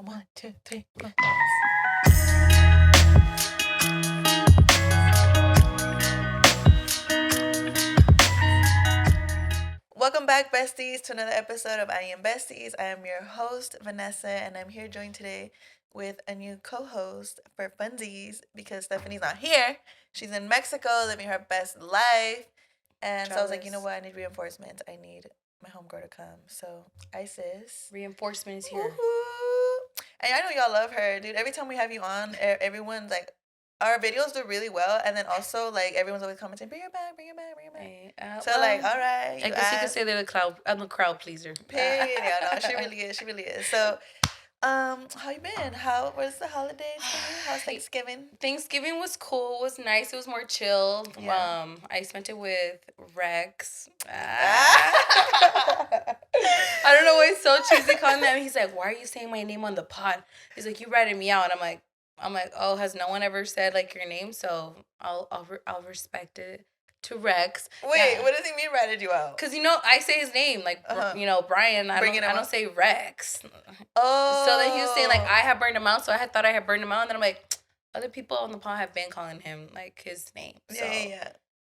1, 2, 3, 4. Welcome back, besties, to another episode of I Am Besties. I am your host, Vanessa, and I'm here joined today with a new co-host for funsies because Stephanie's not here. She's in Mexico living her best life. And so I was like, you know what? I need reinforcements. I need my homegirl to come. So, Isis. Reinforcement is here. Woo-hoo. And I know y'all love her, dude. Every time we have you on, everyone's like, our videos do really well. And then also, like, everyone's always commenting, bring her back, bring her back, bring her back. Hey, So, like, all right. I guess you could say they're I'm a crowd pleaser. Period. Yeah, no, she really is. She really is. So, how you been? How was the holidays for you? How's Thanksgiving? Thanksgiving was cool. It was nice. It was more chill. Yeah. I spent it with Rex. I don't know why it's so cheesy calling him. He's like, "Why are you saying my name on the pod?" He's like, "You ratted me out." And I'm like, "Oh, has no one ever said like your name? So I'll respect it." To Rex. Wait, what does he mean ratted you out? Because, I say his name, like, Brian. I don't say Rex. Oh. So then he was saying, like, I had burned him out, so I thought I had burned him out. And then I'm like, other people on the pod have been calling him, like, his name. So, yeah.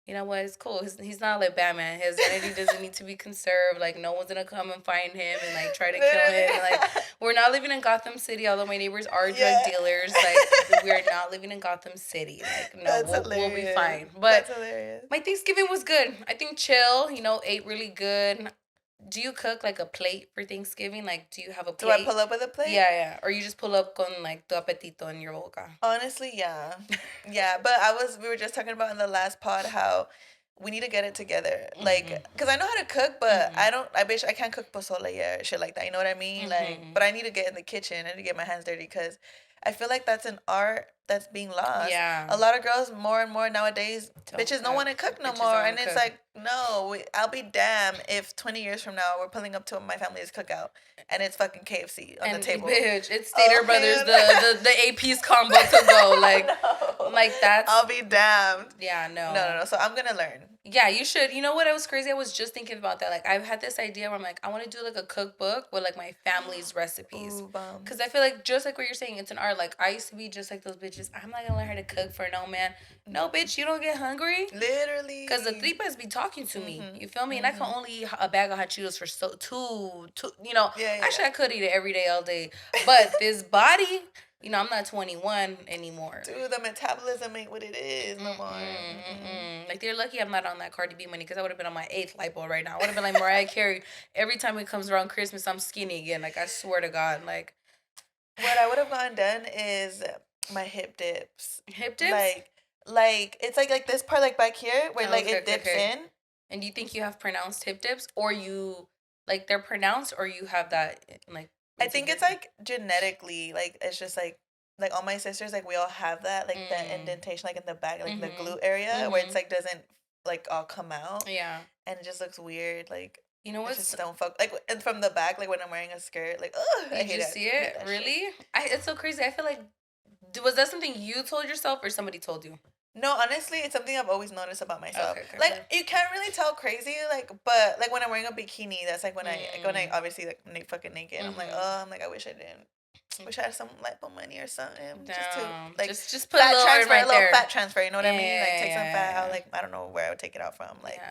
You know what? It's cool. He's not like Batman. His identity doesn't need to be conserved. Like, no one's going to come and find him and, like, try to kill him. Like, we're not living in Gotham City, although my neighbors are drug dealers. Like, we're not living in Gotham City. Like, no, we'll be fine. But that's hilarious. My Thanksgiving was good. I think chill, ate really good. Do you cook, like, a plate for Thanksgiving? Like, do you have a plate? Do I pull up with a plate? Yeah. Or you just pull up con, like, tu apetito in your boca? Honestly, yeah. Yeah, but we were just talking about in the last pod how we need to get it together. Like, because I know how to cook, but I can't cook pozole or shit like that. You know what I mean? Like, but I need to get in the kitchen. I need to get my hands dirty because I feel like that's an art that's being lost. Yeah. A lot of girls, more and more nowadays, bitches don't want to cook no more. And it's like, no, I'll be damned if 20 years from now we're pulling up to my family's cookout and it's fucking KFC on the table. Bitch, it's Stater Brothers, the AP's combo to go. Like, like that's... I'll be damned. Yeah, no. No. So I'm going to learn. Yeah, you should. You know what? It was crazy. I was just thinking about that. Like, I've had this idea where I'm like, I want to do, like, a cookbook with, like, my family's recipes. Because I feel like, just like what you're saying, it's an art. Like, I used to be just like those bitches. I'm not going to learn how to cook for no man. No, bitch, you don't get hungry. Literally. Because the tripas be talking to me. You feel me? And I can only eat a bag of hot Cheetos for two. Actually, I could eat it every day, all day. But this body... I'm not 21 anymore. Dude, the metabolism ain't what it is no more. Like, they're lucky I'm not on that Cardi B money because I would have been on my 8th lipo right now. I would have been like Mariah Carey. Every time it comes around Christmas, I'm skinny again. Like, I swear to God. Like, what I would have gotten done is my hip dips. Hip dips? Like it's like this part, like back here, where it dips in. And do you think you have pronounced hip dips? Or you, like, they're pronounced or you have that, like... I think it's, like, genetically, like, it's just, like all my sisters, like, we all have that, like, the indentation, like, in the back, like, the glute area, where it's, like, doesn't, like, all come out. Yeah. And it just looks weird, like... You know what? Just don't fuck... Like, and from the back, like, when I'm wearing a skirt, like, ugh, I hate it. Did you see it? Really? It's so crazy. I feel like... Was that something you told yourself or somebody told you? No, honestly, it's something I've always noticed about myself. Okay. You can't really tell crazy, but when I'm wearing a bikini, that's like when I obviously like fucking naked. I'm like, I wish I didn't. Wish I had some lipo money or something. Just to like just put a little fat transfer. You know what I mean? Like take some fat out. Like I don't know where I would take it out from. Like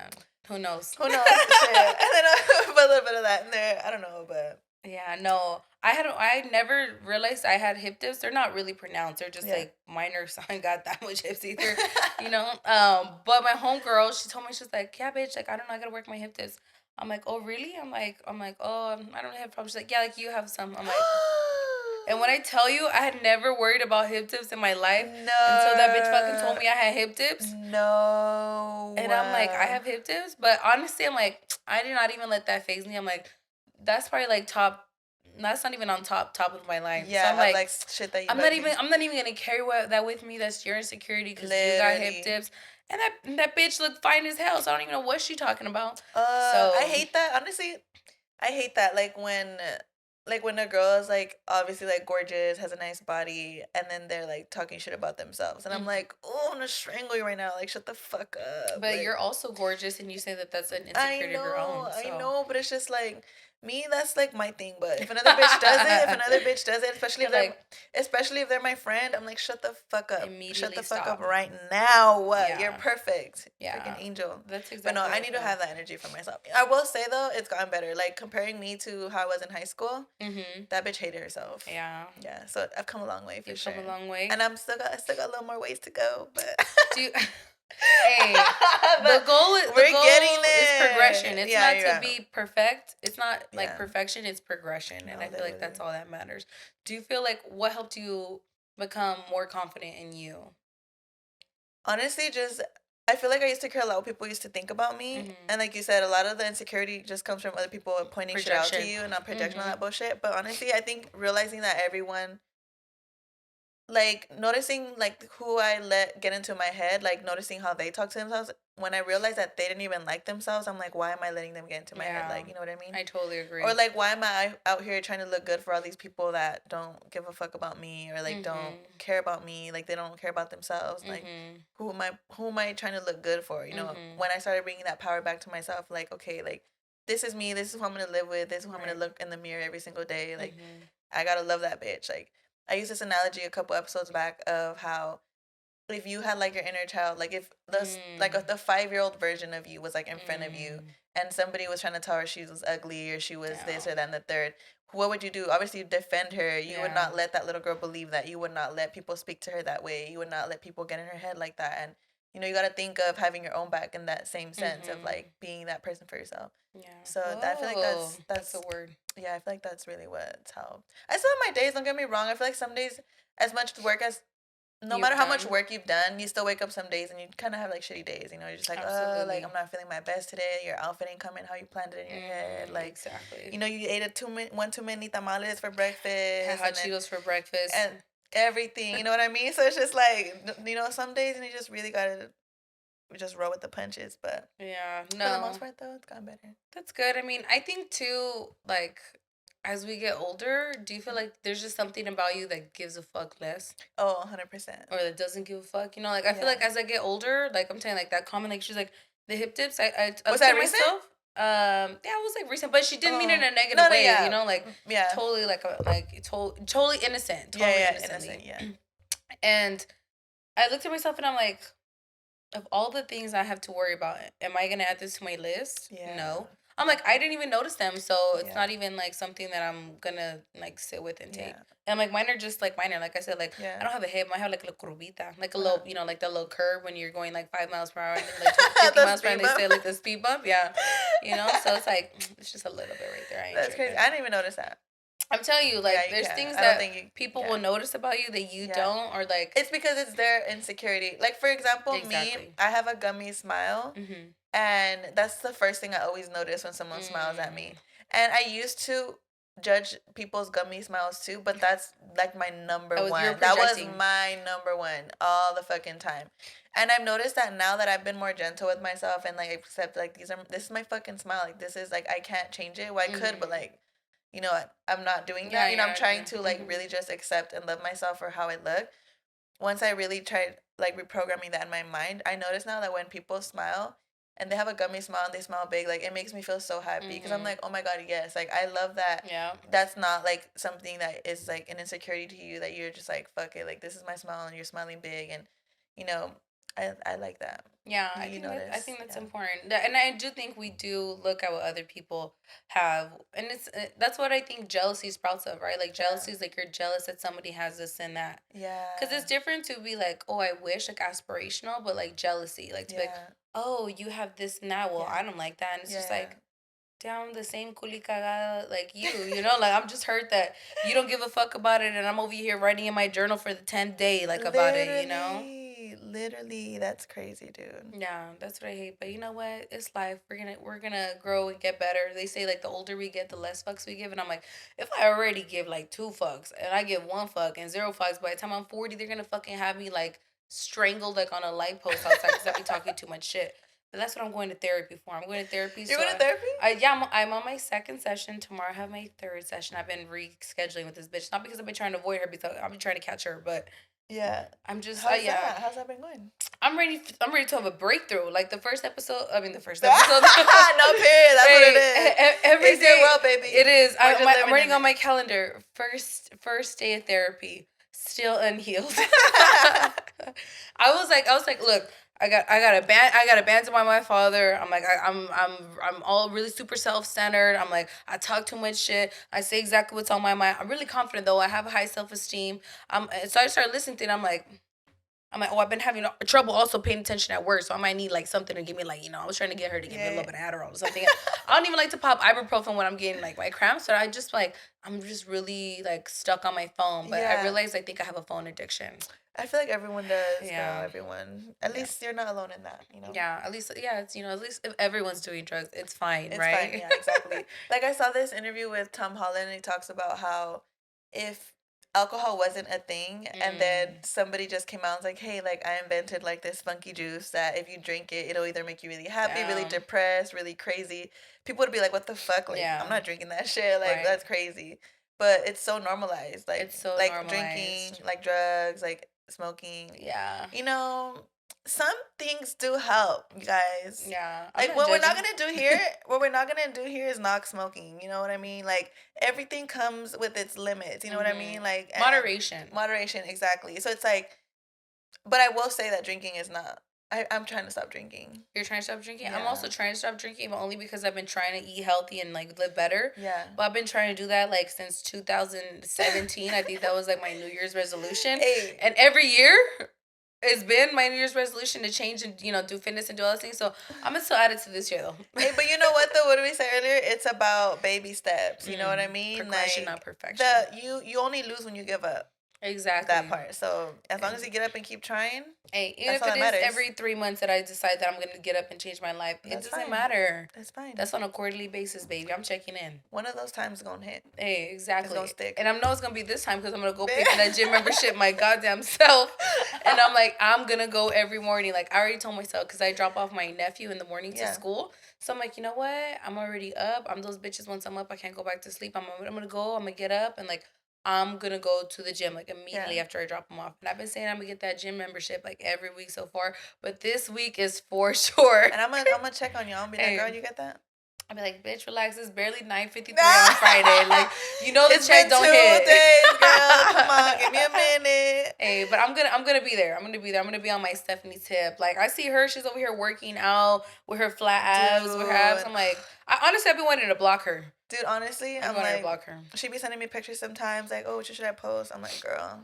who knows? Shit. And then put a little bit of that in there. I don't know, but. Yeah, no. I never realized I had hip dips. They're not really pronounced. They're just like minor, so I ain't got that much hips either. But my homegirl, she told me, she's like, yeah, bitch, like I don't know, I gotta work my hip dips. I'm like, oh really? I'm like, oh, I don't have problems. She's like, yeah, like you have some. I'm like, and when I tell you, I had never worried about hip dips in my life until that bitch fucking told me I had hip dips. No. And I'm like, I have hip dips, but honestly, I'm like, I did not even let that faze me. I'm like, that's probably like top. That's not even on top of my life. Yeah, so I'm like shit that you. I'm not even gonna carry that with me. That's your insecurity because you got hip dips. And that bitch looked fine as hell. So I don't even know what she's talking about. I hate that. Honestly, I hate that. Like when a girl is like obviously like gorgeous, has a nice body, and then they're like talking shit about themselves, and I'm like, oh, I'm gonna strangle you right now. Like, shut the fuck up. But like, you're also gorgeous, and you say that that's an insecurity of your own. So. I know, but it's just like. Me, that's like my thing. But if another bitch does it, especially if they're like, my friend, I'm like, shut the fuck up. Shut the fuck up right now. Yeah. You're perfect. Yeah. Freaking angel. That's exactly. But no, I need to have that energy for myself. I will say though, it's gotten better. Like comparing me to how I was in high school, that bitch hated herself. Yeah. Yeah. So I've come a long way for sure. You've come a long way. And I still got a little more ways to go. But do you, hey, the goal is progression. It's not to be perfect. It's not like perfection. It's progression, and I feel like that's all that matters. Do you feel like what helped you become more confident in you? Honestly, just I feel like I used to care a lot what people used to think about me, and like you said, a lot of the insecurity just comes from other people pointing shit out to you and not projecting all that bullshit. But honestly, I think realizing that everyone, like noticing like who I let get into my head, like noticing how they talk to themselves. When I realized that they didn't even like themselves, I'm like, why am I letting them get into my head? Like, you know what I mean? I totally agree. Or like, why am I out here trying to look good for all these people that don't give a fuck about me, or like don't care about me, like they don't care about themselves. Like, who am I trying to look good for? You know, when I started bringing that power back to myself, like, okay, like this is me. This is who I'm gonna live with. This is who I'm gonna look in the mirror every single day. Like, I gotta love that bitch. Like, I used this analogy a couple episodes back of how if you had like your inner child, like if the the 5-year-old version of you was like in front of you, and somebody was trying to tell her she was ugly or she was this or that and the third, what would you do? Obviously, you defend her. You would not let that little girl believe that. You would not let people speak to her that way. You would not let people get in her head like that. And you got to think of having your own back in that same sense of like being that person for yourself. Yeah. So I feel like that's a word. Yeah, I feel like that's really what's helped. I still have my days. Don't get me wrong. I feel like some days, as much work as no matter how much work you've done, you still wake up some days and you kind of have like shitty days. You're just like, oh, like I'm not feeling my best today. Your outfit ain't coming how you planned it in your head. Like, exactly. You ate one too many tamales for breakfast. Had hot Cheetos for breakfast. And everything. You know what I mean? So it's just like, some days and you just really gotta just roll with the punches. But yeah, no. For the most part, though, it's gotten better. That's good. I mean, I think too, like, as we get older, do you feel like there's just something about you that gives a fuck less? Oh, 100%. Or that doesn't give a fuck? I feel like as I get older, like I'm saying, like that comment, like she's like the hip dips. I was that recent? Myself. Yeah, it was like recent, but she didn't mean it in a negative way. Yeah. Like totally totally innocent. Totally innocent. Yeah. And I looked at myself and I'm like, of all the things I have to worry about, am I gonna add this to my list? Yeah. No. I'm like, I didn't even notice them, so it's not even like something that I'm gonna like sit with and take. And like mine are just like minor. Like I said, like I don't have a hip. I have like a little curvita, like a little, like that little curve when you're going like 5 miles per hour and like 50 miles per hour. And they say like the speed bump, So it's like it's just a little bit right there. That's crazy. I didn't even notice that. I'm telling you, like, there's things that people will notice about you that you don't, or like... It's because it's their insecurity. Like, for example, me, I have a gummy smile, and that's the first thing I always notice when someone smiles at me. And I used to judge people's gummy smiles too, but that's like my number one. That was my number one all the fucking time. And I've noticed that now that I've been more gentle with myself and like accept like this is my fucking smile. Like this is like I can't change it. Well, I could, but like I'm not doing that. I'm trying to like really just accept and love myself for how I look. Once I really tried like reprogramming that in my mind, I notice now that when people smile and they have a gummy smile and they smile big, like it makes me feel so happy because I'm like, oh my God, yes. Like I love that. Yeah. That's not like something that is like an insecurity to you, that you're just like, fuck it. Like this is my smile and you're smiling big, and I like that. Yeah, I think that's important. And I do think we do look at what other people have. And that's what I think jealousy sprouts of, right? Like jealousy is like you're jealous that somebody has this and that. Yeah. Because it's different to be like, oh, I wish, like aspirational, but like jealousy. Like to be like, oh, you have this and that. Well, I don't like that. And it's just like, down the same culi cagada like you, like I'm just hurt that you don't give a fuck about it, and I'm over here writing in my journal for the 10th day like about it. Literally, that's crazy, dude. Yeah, that's what I hate. But you know what? It's life. We're gonna grow and get better. They say like the older we get, the less fucks we give, and I'm like, if I already give like 2 fucks and I give 1 fuck and 0 fucks, by the time I'm 40, they're gonna fucking have me like strangled like on a light post outside because I be talking too much shit. But that's what I'm going to therapy for. I'm going to therapy. You're going to therapy? Yeah, I'm on my second session. Tomorrow I have my third session. I've been rescheduling with this bitch. Not because I've been trying to avoid her, because I've been trying to catch her, but yeah. I'm just How's that been going? I'm ready to have a breakthrough. Like the first episode. The first episode. No period. That's what it is. Every it's day, your world, baby. It is. I'm writing on it. my calendar. First day of therapy. Still unhealed. I was like, look, I got abandoned by my father. I'm like, I'm all really super self-centered. I'm like, I talk too much shit. I say exactly what's on my mind. I'm really confident though. I have a high self-esteem. So I started listening to it. Oh, I've been having trouble also paying attention at work, so I might need like something to give me I was trying to get her to give me a little bit of Adderall or something. I don't even like to pop ibuprofen when I'm getting like my cramps, so I'm just really like stuck on my phone. But I realized I think I have a phone addiction. I feel like everyone does. Yeah, girl, everyone. At least you're not alone in that. Yeah, at least it's at least if everyone's doing drugs, it's fine, it's right? Fine. Yeah, exactly. Like I saw this interview with Tom Holland, and he talks about how if alcohol wasn't a thing and then somebody just came out and was like, hey, like I invented like this funky juice that if you drink it, it'll either make you really happy, really depressed, really crazy, people would be like, what the fuck, like I'm not drinking that shit, like that's crazy. But it's so normalized, like it's so like normalized. Drinking, like drugs, like smoking, some things do help, you guys. Yeah. Like what we're not gonna do here is knock smoking. You know what I mean? Like everything comes with its limits. You know what I mean? Like moderation. Moderation, exactly. So it's like, but I will say that drinking is not. I'm trying to stop drinking. You're trying to stop drinking? Yeah. I'm also trying to stop drinking, but only because I've been trying to eat healthy and like live better. Yeah. But I've been trying to do that like since 2017. I think that was like my New Year's resolution. Hey. And every year it's been my New Year's resolution to change and do fitness and do all those things. So I'm gonna still add it to this year though. Hey, but you know what though? What did we say earlier? It's about baby steps. You know what I mean? Progression, not perfection. You only lose when you give up. Exactly. That part. So as long as you get up and keep trying. Hey, even if it is every 3 months that I decide that I'm gonna get up and change my life, it doesn't matter. That's fine. That's on a quarterly basis, baby. I'm checking in. One of those times is gonna hit. Hey, exactly. It's gonna stick. And I know it's gonna be this time because I'm gonna go pay for that gym membership my goddamn self. And I'm like, I'm gonna go every morning. Like I already told myself because I drop off my nephew in the morning to school. So I'm like, you know what? I'm already up. I'm those bitches. Once I'm up, I can't go back to sleep. I'm gonna go. I'm gonna get up and like. I'm gonna go to the gym like immediately after I drop them off. And I've been saying I'm gonna get that gym membership like every week so far, but this week is for sure. And I'm gonna check on you. I'm gonna be like, girl, you get that? I'll be like, bitch, relax. It's barely 9:53 on Friday. Like, the check don't hit. Days, girl. Come on, give me a minute. Hey, but I'm gonna be there. I'm gonna be on my Stephanie tip. Like, I see her. She's over here working out with her flat abs, with her abs. I'm like, honestly, I've been wanting to block her. Dude, honestly, I'm like, to block her. She be sending me pictures sometimes, like, oh, what should I post? I'm like, girl,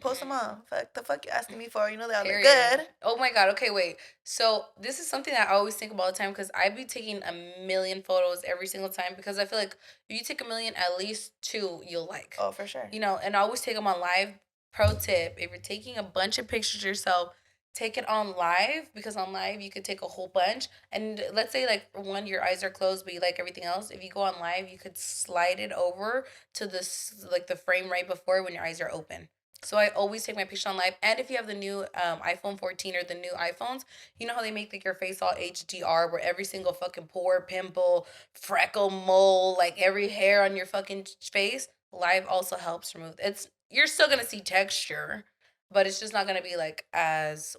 post them all. The fuck you asking me for? You know they all look good. Oh my god. Okay, wait. So this is something that I always think about all the time because I be taking a million photos every single time because I feel like if you take a million, at least 2 you'll like. Oh, for sure. And I always take them on live. Pro tip: if you're taking a bunch of pictures yourself, take it on live because on live you could take a whole bunch. And let's say like one, your eyes are closed, but you like everything else. If you go on live, you could slide it over to this like the frame right before when your eyes are open. So I always take my picture on live. And if you have the new iPhone 14 or the new iPhones, you know how they make like your face all HDR where every single fucking pore, pimple, freckle, mole, like every hair on your fucking face. Live also helps remove. You're still gonna see texture, but it's just not gonna be like as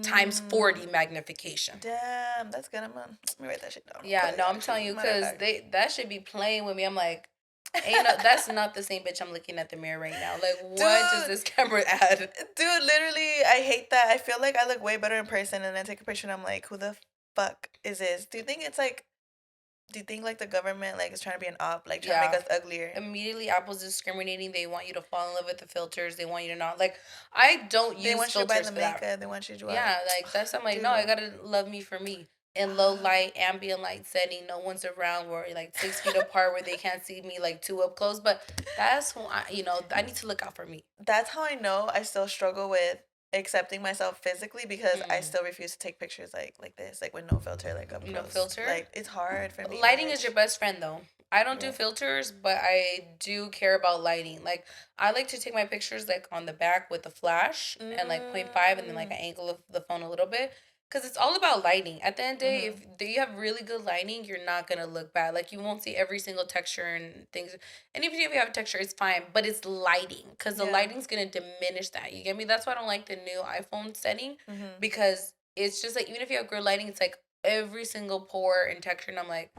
times 40 magnification. Damn, that's good. Let me write that shit down. Yeah, no, I'm telling you because that should be playing with me. I'm like, that's not the same bitch I'm looking at the mirror right now. Like, what does this camera add? Dude, literally, I hate that. I feel like I look way better in person, and then take a picture, and I'm like, who the fuck is this? Do you think like the government like is trying to be an op, like trying to make us uglier? Immediately, Apple's discriminating. They want you to fall in love with the filters. They want you to not like. I don't use filters. They want you to buy the makeup. They want you to like that's. I'm like, dude. No, I gotta love me for me. In low light, ambient light setting, no one's around. We're like 6 feet apart where they can't see me like too up close. But that's why I need to look out for me. That's how I know I still struggle with accepting myself physically because I still refuse to take pictures like this, like with no filter, like up close. No filter? Like it's hard for me. Lighting is your best friend though. I don't do filters, but I do care about lighting. Like I like to take my pictures like on the back with the flash and like 0.5 and then like I angle the phone a little bit. Because it's all about lighting. At the end of the day, if you have really good lighting, you're not going to look bad. Like, you won't see every single texture and things. And even if you have a texture, it's fine. But it's lighting. Because the lighting's going to diminish that. You get me? That's why I don't like the new iPhone setting. Because it's just like, even if you have good lighting, it's like every single pore and texture. And I'm like,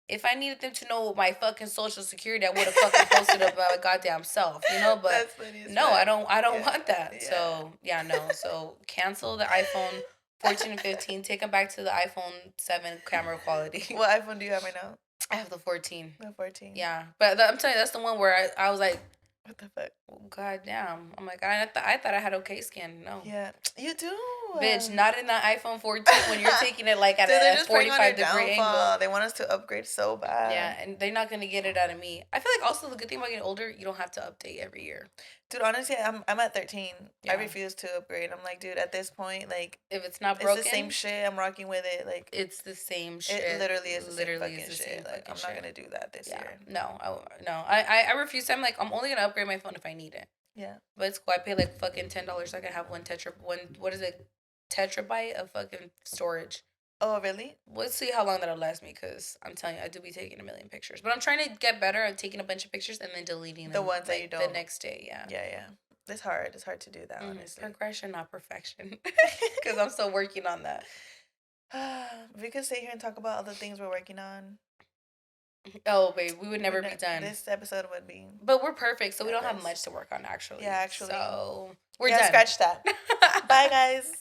if I needed them to know my fucking social security, I would have fucking posted up my goddamn self, you know. But no, I don't. I don't want that. Yeah. So yeah, no. So cancel the iPhone 14 and 15. Take them back to the iPhone 7 camera quality. What iPhone do you have right now? I have the 14. The 14. Yeah, but I'm telling you, that's the one where I was like, what the fuck? Oh, God damn. I'm like, I thought I had okay skin. No. Yeah, you do. Bitch, not in the iPhone 14 when you're taking it like at a 45-degree angle. They want us to upgrade so bad. Yeah, and they're not going to get it out of me. I feel like also the good thing about getting older, you don't have to update every year. Dude, honestly, I'm at 13. Yeah. I refuse to upgrade. I'm like, dude, at this point, like, if it's not broken, it's the same shit. I'm rocking with it. Like, it's the same shit. It literally is the same fucking shit. Like, I'm not gonna do that this year. No, I refuse. I'm like, I'm only gonna upgrade my phone if I need it. Yeah, but it's cool. I pay like fucking $10 so I can have one what is it, tetrabyte of fucking storage. Oh, really? Let's see how long that'll last me, because I'm telling you, I do be taking a million pictures. But I'm trying to get better at taking a bunch of pictures and then deleting them. The ones that you don't. The next day, yeah. Yeah. It's hard. It's hard to do that, honestly. Progression, not perfection. Because I'm still working on that. We could sit here and talk about all the things we're working on. Oh, babe, we would never be done. This episode would be. But we're perfect, so we don't have much to work on, actually. Yeah, actually. So we're done. Scratch that. Bye, guys.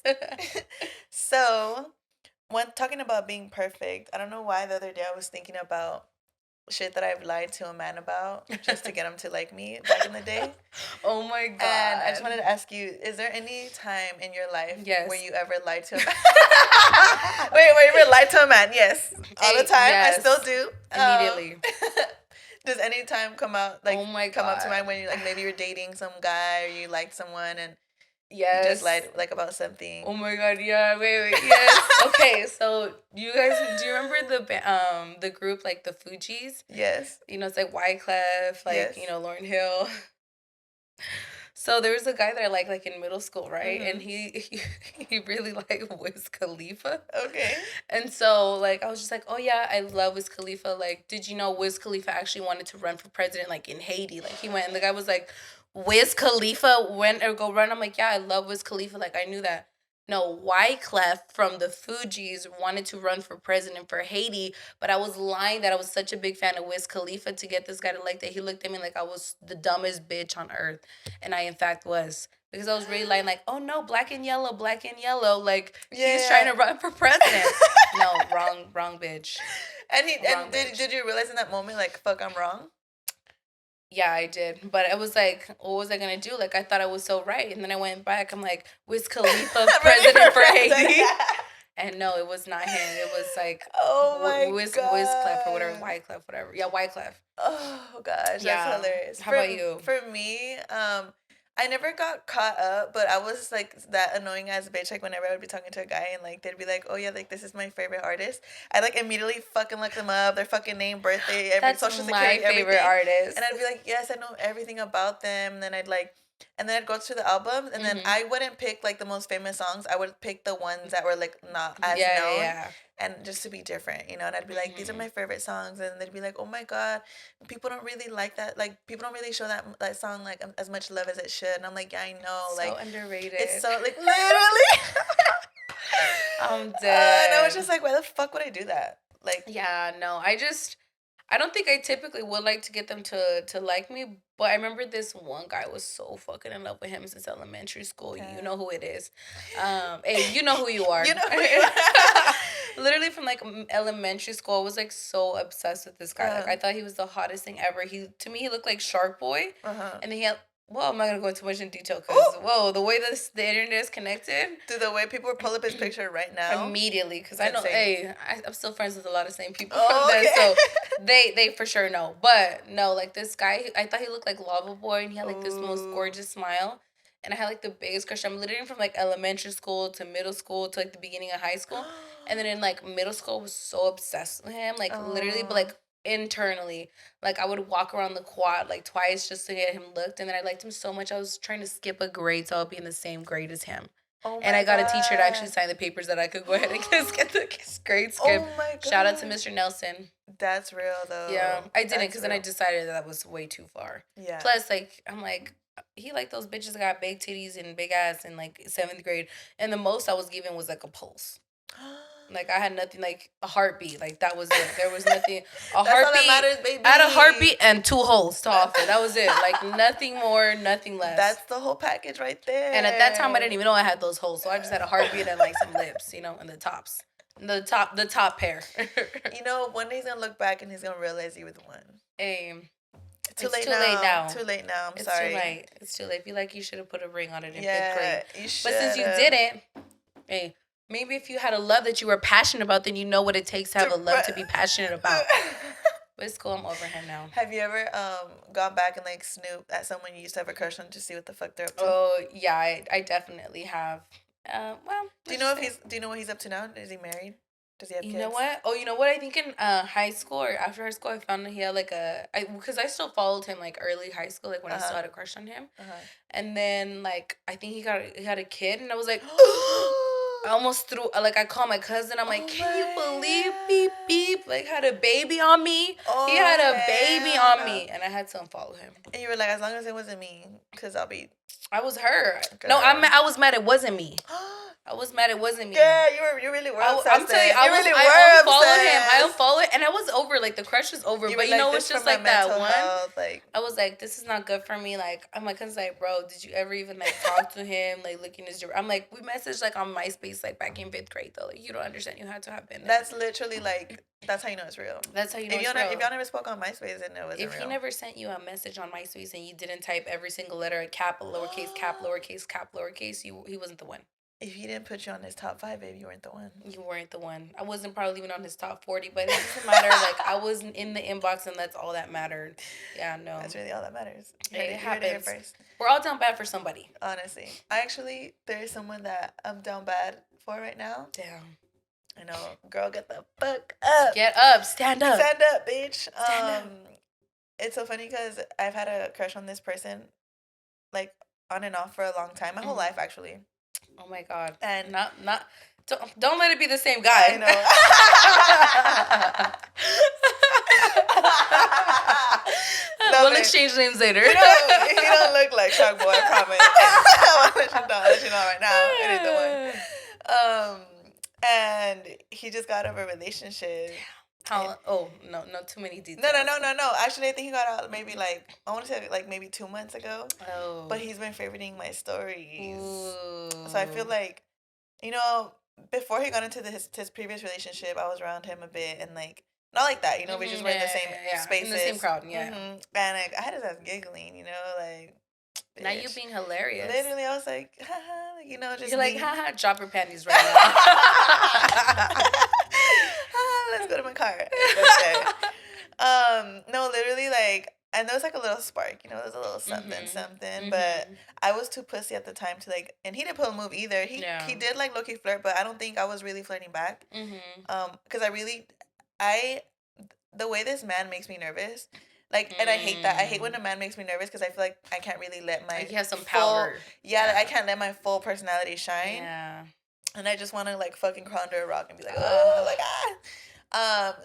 So, when talking about being perfect, I don't know why the other day I was thinking about shit that I've lied to a man about just to get him to like me back in the day. Oh my God. And I just wanted to ask you, is there any time in your life where you ever lied to a man? Wait, you ever lied to a man? Yes. All the time. Yes. I still do. Immediately. Does any time come out, like, oh my God, come up to mind when you, like, maybe you're dating some guy or you like someone and yes, you just lied, like, about something? Oh my God, yeah, wait, yes. Okay, so you guys, do you remember the group, like, the Fugees? Yes. You know, it's like Wyclef, like, you know, Lauryn Hill. So there was a guy that I liked, like, in middle school, right? And he really liked Wiz Khalifa. Okay. And so, like, I was just like, oh yeah, I love Wiz Khalifa. Like, did you know Wiz Khalifa actually wanted to run for president, like, in Haiti? Like, he went, and the guy was like, Wiz Khalifa went or go run. I'm like, yeah, I love Wiz Khalifa. Like, I knew that. No, Wyclef from the Fugees wanted to run for president for Haiti, but I was lying that I was such a big fan of Wiz Khalifa to get this guy to like that. He looked at me like I was the dumbest bitch on earth, and I in fact was, because I was really lying like, oh no, black and yellow, like he's trying to run for president. No, wrong bitch. And did you realize in that moment, like, fuck, I'm wrong? Yeah, I did. But I was like, what was I going to do? Like, I thought I was so right. And then I went back. I'm like, Wiz Khalifa, president for Haiti? And no, it was not him. It was like, Wiz Clef or whatever, Wyclef, whatever. Yeah, Wyclef. Oh, gosh. That's hilarious. How about you? For me, I never got caught up, but I was, like, that annoying ass bitch, like, whenever I would be talking to a guy and, like, they'd be like, oh, yeah, like, this is my favorite artist. I'd, like, immediately fucking look them up, their fucking name, birthday, social security, my favorite artist. And I'd be like, yes, I know everything about them. And then I'd go through the albums, and then I wouldn't pick, like, the most famous songs. I would pick the ones that were, like, not as known. Yeah. And just to be different, you know, and I'd be like, these are my favorite songs, and they'd be like, oh my God, people don't really like that, like, people don't really show that song, like, as much love as it should, and I'm like, yeah, I know, so like, underrated. It's so, like, literally, I'm dead. and I was just like, why the fuck would I do that? Like, yeah, no, I don't think I typically would like to get them to like me, but I remember this one guy was so fucking in love with him since elementary school. Okay. You know who it is. Hey, you know who you are. You know who you are. Literally from, like, elementary school, I was, like, so obsessed with this guy. Like, I thought he was the hottest thing ever. To me, he looked like Shark Boy. And then he had, well, I'm not going to go into much in detail because, whoa, the way that the internet is connected. Dude, the way people pull up his picture right now. Immediately, because I know, I'm still friends with a lot of same people from then, so they for sure know. But, no, like, this guy, I thought he looked like Lava Boy, and he had, like, this most gorgeous smile. And I had, like, the biggest crush. I'm literally from, like, elementary school to middle school to, like, the beginning of high school. And then in, like, middle school, I was so obsessed with him. Like, literally, but, like, internally. Like, I would walk around the quad, like, twice just to get him looked. And then I liked him so much, I was trying to skip a grade so I'll be in the same grade as him. Oh my And I got God. a teacher to actually sign the papers that I could go ahead and get the grade skip. Oh my God. Shout out to Mr. Nelson. That's real though. Yeah, I didn't because That's then I real. decided that was way too far. Yeah. Plus, like, I'm like, he like those bitches that got big titties and big ass in like 7th grade, and the most I was given was like a pulse. Like I had nothing, like a heartbeat. Like that was it. There was nothing. A That's heartbeat. all that matters, baby. I had a heartbeat and 2 holes to offer. That was it. Like nothing more, nothing less. That's the whole package right there. And at that time, I didn't even know I had those holes, so I just had a heartbeat and like some lips, you know, and the tops, the top pair. You know, one day he's gonna look back and he's gonna realize you were the one. Hey, Too it's late too late now. Too late now. I'm It's sorry. too late. It's too late. I feel like you should have put a ring on it in 5th Yeah, grade. you should. But since you didn't, hey, maybe if you had a love that you were passionate about, then you know what it takes to have a love to be passionate about. But it's cool. I'm over him now. Have you ever gone back and like snooped at someone you used to have a crush on to see what the fuck they're up to? Oh yeah, I definitely have. Well, do you know what he's up to now? Is he married? Does he have kids? You know what? Oh, you know what? I think in high school or after high school, I found that he had like because I still followed him like early high school, like when I still had a crush on him. And then like I think he had a kid, and I was like, I almost threw, like I called my cousin. I'm like, can you believe beep beep like had a baby on me? He had a baby on me, and I had to unfollow him. And you were like, as long as it wasn't me, because I'll be. I was her. Girl. No, I was mad it wasn't me. I was mad it wasn't me. Yeah, you really were obsessed. I'm telling you, I unfollowed him. I unfollowed, and I was over. Like the crush was over. But you know, it's just like that one. Like I was like, this is not good for me. Like my cousin's like, bro, did you ever even like talk to him? Like looking his. I'm like, we messaged like on MySpace like back in 5th grade though. Like you don't understand. You had to have been there. That's literally like. That's how you know it's real. That's how you know it's real. If y'all never spoke on MySpace, then it wasn't real. If he never sent you a message on MySpace and you didn't type every single letter a cap, lowercase, cap, lowercase, cap, lowercase, he wasn't the one. If he didn't put you on his top 5, baby, you weren't the one. You weren't the one. I wasn't probably even on his top 40, but it doesn't matter. Like I was in the inbox, and that's all that mattered. Yeah, no. That's really all that matters. It happens. First. We're all down bad for somebody. Honestly, there is someone that I'm down bad for right now. Damn. I know, girl, get the fuck up. Get up, stand up. Stand up, bitch. Stand up. It's so funny because I've had a crush on this person, like on and off for a long time, my whole life actually. Oh my God. And don't let it be the same guy. I know. We'll exchange names later. He don't look like Shark Boy, I promise. I'll let you know right now. It is the one. And he just got out of a relationship. How? Oh, no, too many details. No. Actually, I think he got out maybe like, I want to say like maybe 2 months ago. Oh. But he's been favoriting my stories. Ooh. So I feel like, you know, before he got into his previous relationship, I was around him a bit and like, not like that, you know, we just were in the same spaces. In the same crowd, yeah. And like, I had his ass giggling, you know, like. Bitch. Now you being hilarious. Literally, I was like, haha, you know, just. You're like, haha, drop your panties right now. Let's go to my car. No, literally, like, and there was like a little spark, you know, there was a little something, but I was too pussy at the time to like, and he didn't pull a move either. He did like low-key flirt, but I don't think I was really flirting back. Because the way this man makes me nervous. Like, and I hate that. I hate when a man makes me nervous because I feel like I can't really let my. Like you have some power. Yeah, like I can't let my full personality shine. Yeah. And I just want to like fucking crawl under a rock and be like, oh, like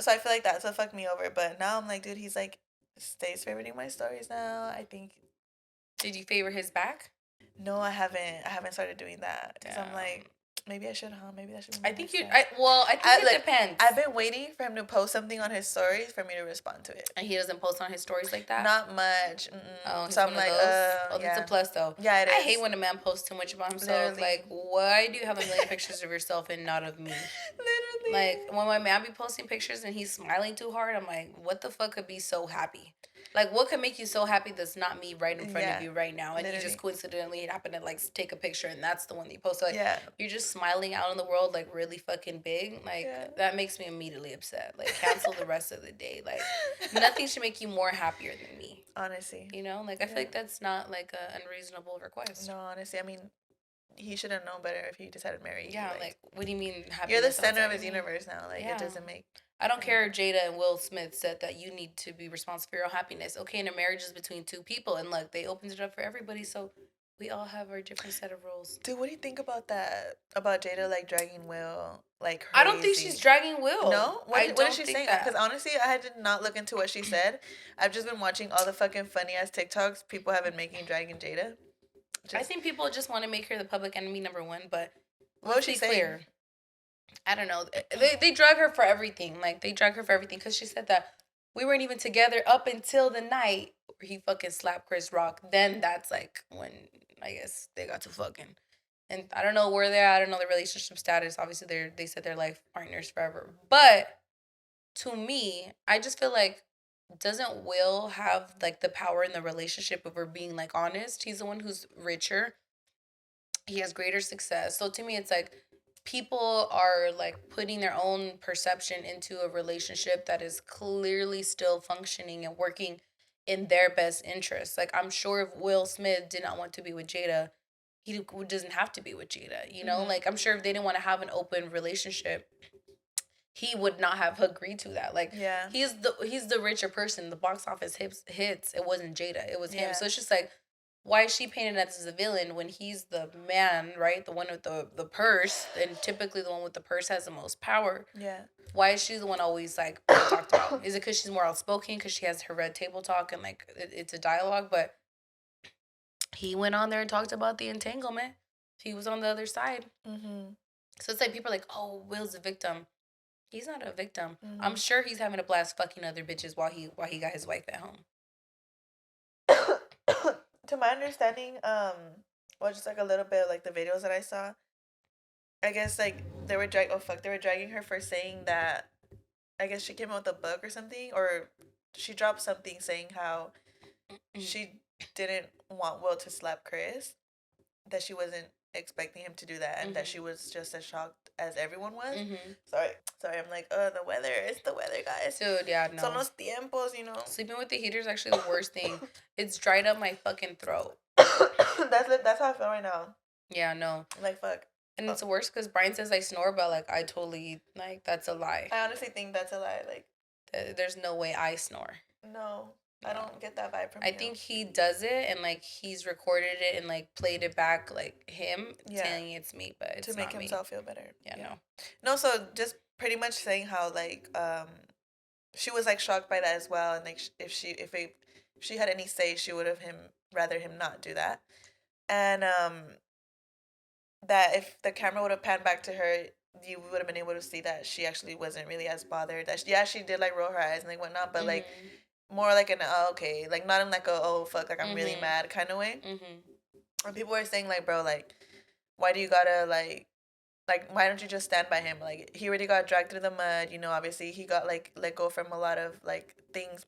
So I feel like that. So it fucked me over. But now I'm like, dude, he's like, stays favoriting my stories now. I think. Did you favor his back? No, I haven't. I haven't started doing that because I'm like. Maybe I should, huh? Maybe that should be I think it depends. I've been waiting for him to post something on his stories for me to respond to it. And he doesn't post on his stories like that? Not much. Oh, so I'm like, that's a plus though. Yeah, it is. I hate when a man posts too much about himself. Literally. Like, why do you have a million pictures of yourself and not of me? Literally. Like, when my man be posting pictures and he's smiling too hard, I'm like, what the fuck could be so happy? Like, what could make you so happy that's not me right in front of you right now? And you just coincidentally happen to, like, take a picture and that's the one that you post. So, like, you're just smiling out in the world, like, really fucking big. Like, that makes me immediately upset. Like, cancel the rest of the day. Like, nothing should make you more happier than me. Honestly. You know? Like, I feel like that's not, like, an unreasonable request. No, honestly. I mean, he should have known better if he decided to marry you. Yeah, like what do you mean happy? You're the center of his universe now. Like, it doesn't make... I don't care if Jada and Will Smith said that you need to be responsible for your own happiness. Okay, and a marriage is between two people. And look, they opened it up for everybody. So We all have our different set of rules. Dude, what do you think about that? About Jada like dragging Will like crazy? I don't think she's dragging Will. No? What is she saying? That. Because honestly, I did not look into what she said. I've just been watching all the fucking funny ass TikToks people have been making dragging Jada. I think people just want to make her the public enemy #1, but what was she saying? I don't know. They drag her for everything. Like, they drag her for everything because she said that we weren't even together up until the night where he fucking slapped Chris Rock. Then that's like when I guess they got to fucking. And I don't know where they're at. I don't know the relationship status. Obviously, they said they're life partners forever. But to me, I just feel like, doesn't Will have like the power in the relationship of her being like honest? He's the one who's richer. He has greater success. So to me, it's like people are like putting their own perception into a relationship that is clearly still functioning and working in their best interest. Like, I'm sure if Will Smith did not want to be with Jada, he doesn't have to be with Jada, you know? Mm-hmm. Like, I'm sure if they didn't want to have an open relationship, he would not have agreed to that. Like, yeah, he's the richer person. The box office hits. It wasn't Jada. It was him. So it's just like, why is she painted as a villain when he's the man, right? The one with the purse, and typically the one with the purse has the most power. Yeah. Why is she the one always like talked about? Is it because she's more outspoken? Because she has her red table talk and like it's a dialogue? But he went on there and talked about the entanglement. He was on the other side. Mm-hmm. So it's like people are like, oh, Will's a victim. He's not a victim. Mm-hmm. I'm sure he's having a blast fucking other bitches while he got his wife at home. To my understanding, well, just like a little bit of, like the videos that I saw, I guess like they were dragging her for saying that, I guess she came out with a book or something, or she dropped something saying how she didn't want Will to slap Chris, that she wasn't expecting him to do that, and mm-hmm. that she was just as shocked as everyone was. Mm-hmm. Sorry, I'm like, the weather. It's the weather, guys. Dude, yeah, no. Son los tiempos, you know. Sleeping with the heater is actually the worst thing. It's dried up my fucking throat. That's how I feel right now. Yeah, no. Like, fuck. And it's worse because Brian says I snore, but like I totally, like, that's a lie. I honestly think that's a lie. Like, there's no way I snore. No. I don't get that vibe from I think he does it and like he's recorded it and like played it back like him saying it's me, but it's to make not himself me. feel better. Yeah, no. So just pretty much saying how like she was like shocked by that as well, and like if she had any say, she would have rather him not do that, and that if the camera would have panned back to her, you would have been able to see that she actually wasn't really as bothered. That she did like roll her eyes and like whatnot, but like. More like an okay, like not in like a oh fuck, like I'm really mad kind of way. Mm-hmm. And people were saying like, bro, like, why do you gotta like why don't you just stand by him? Like, he already got dragged through the mud, you know. Obviously, he got like let go from a lot of like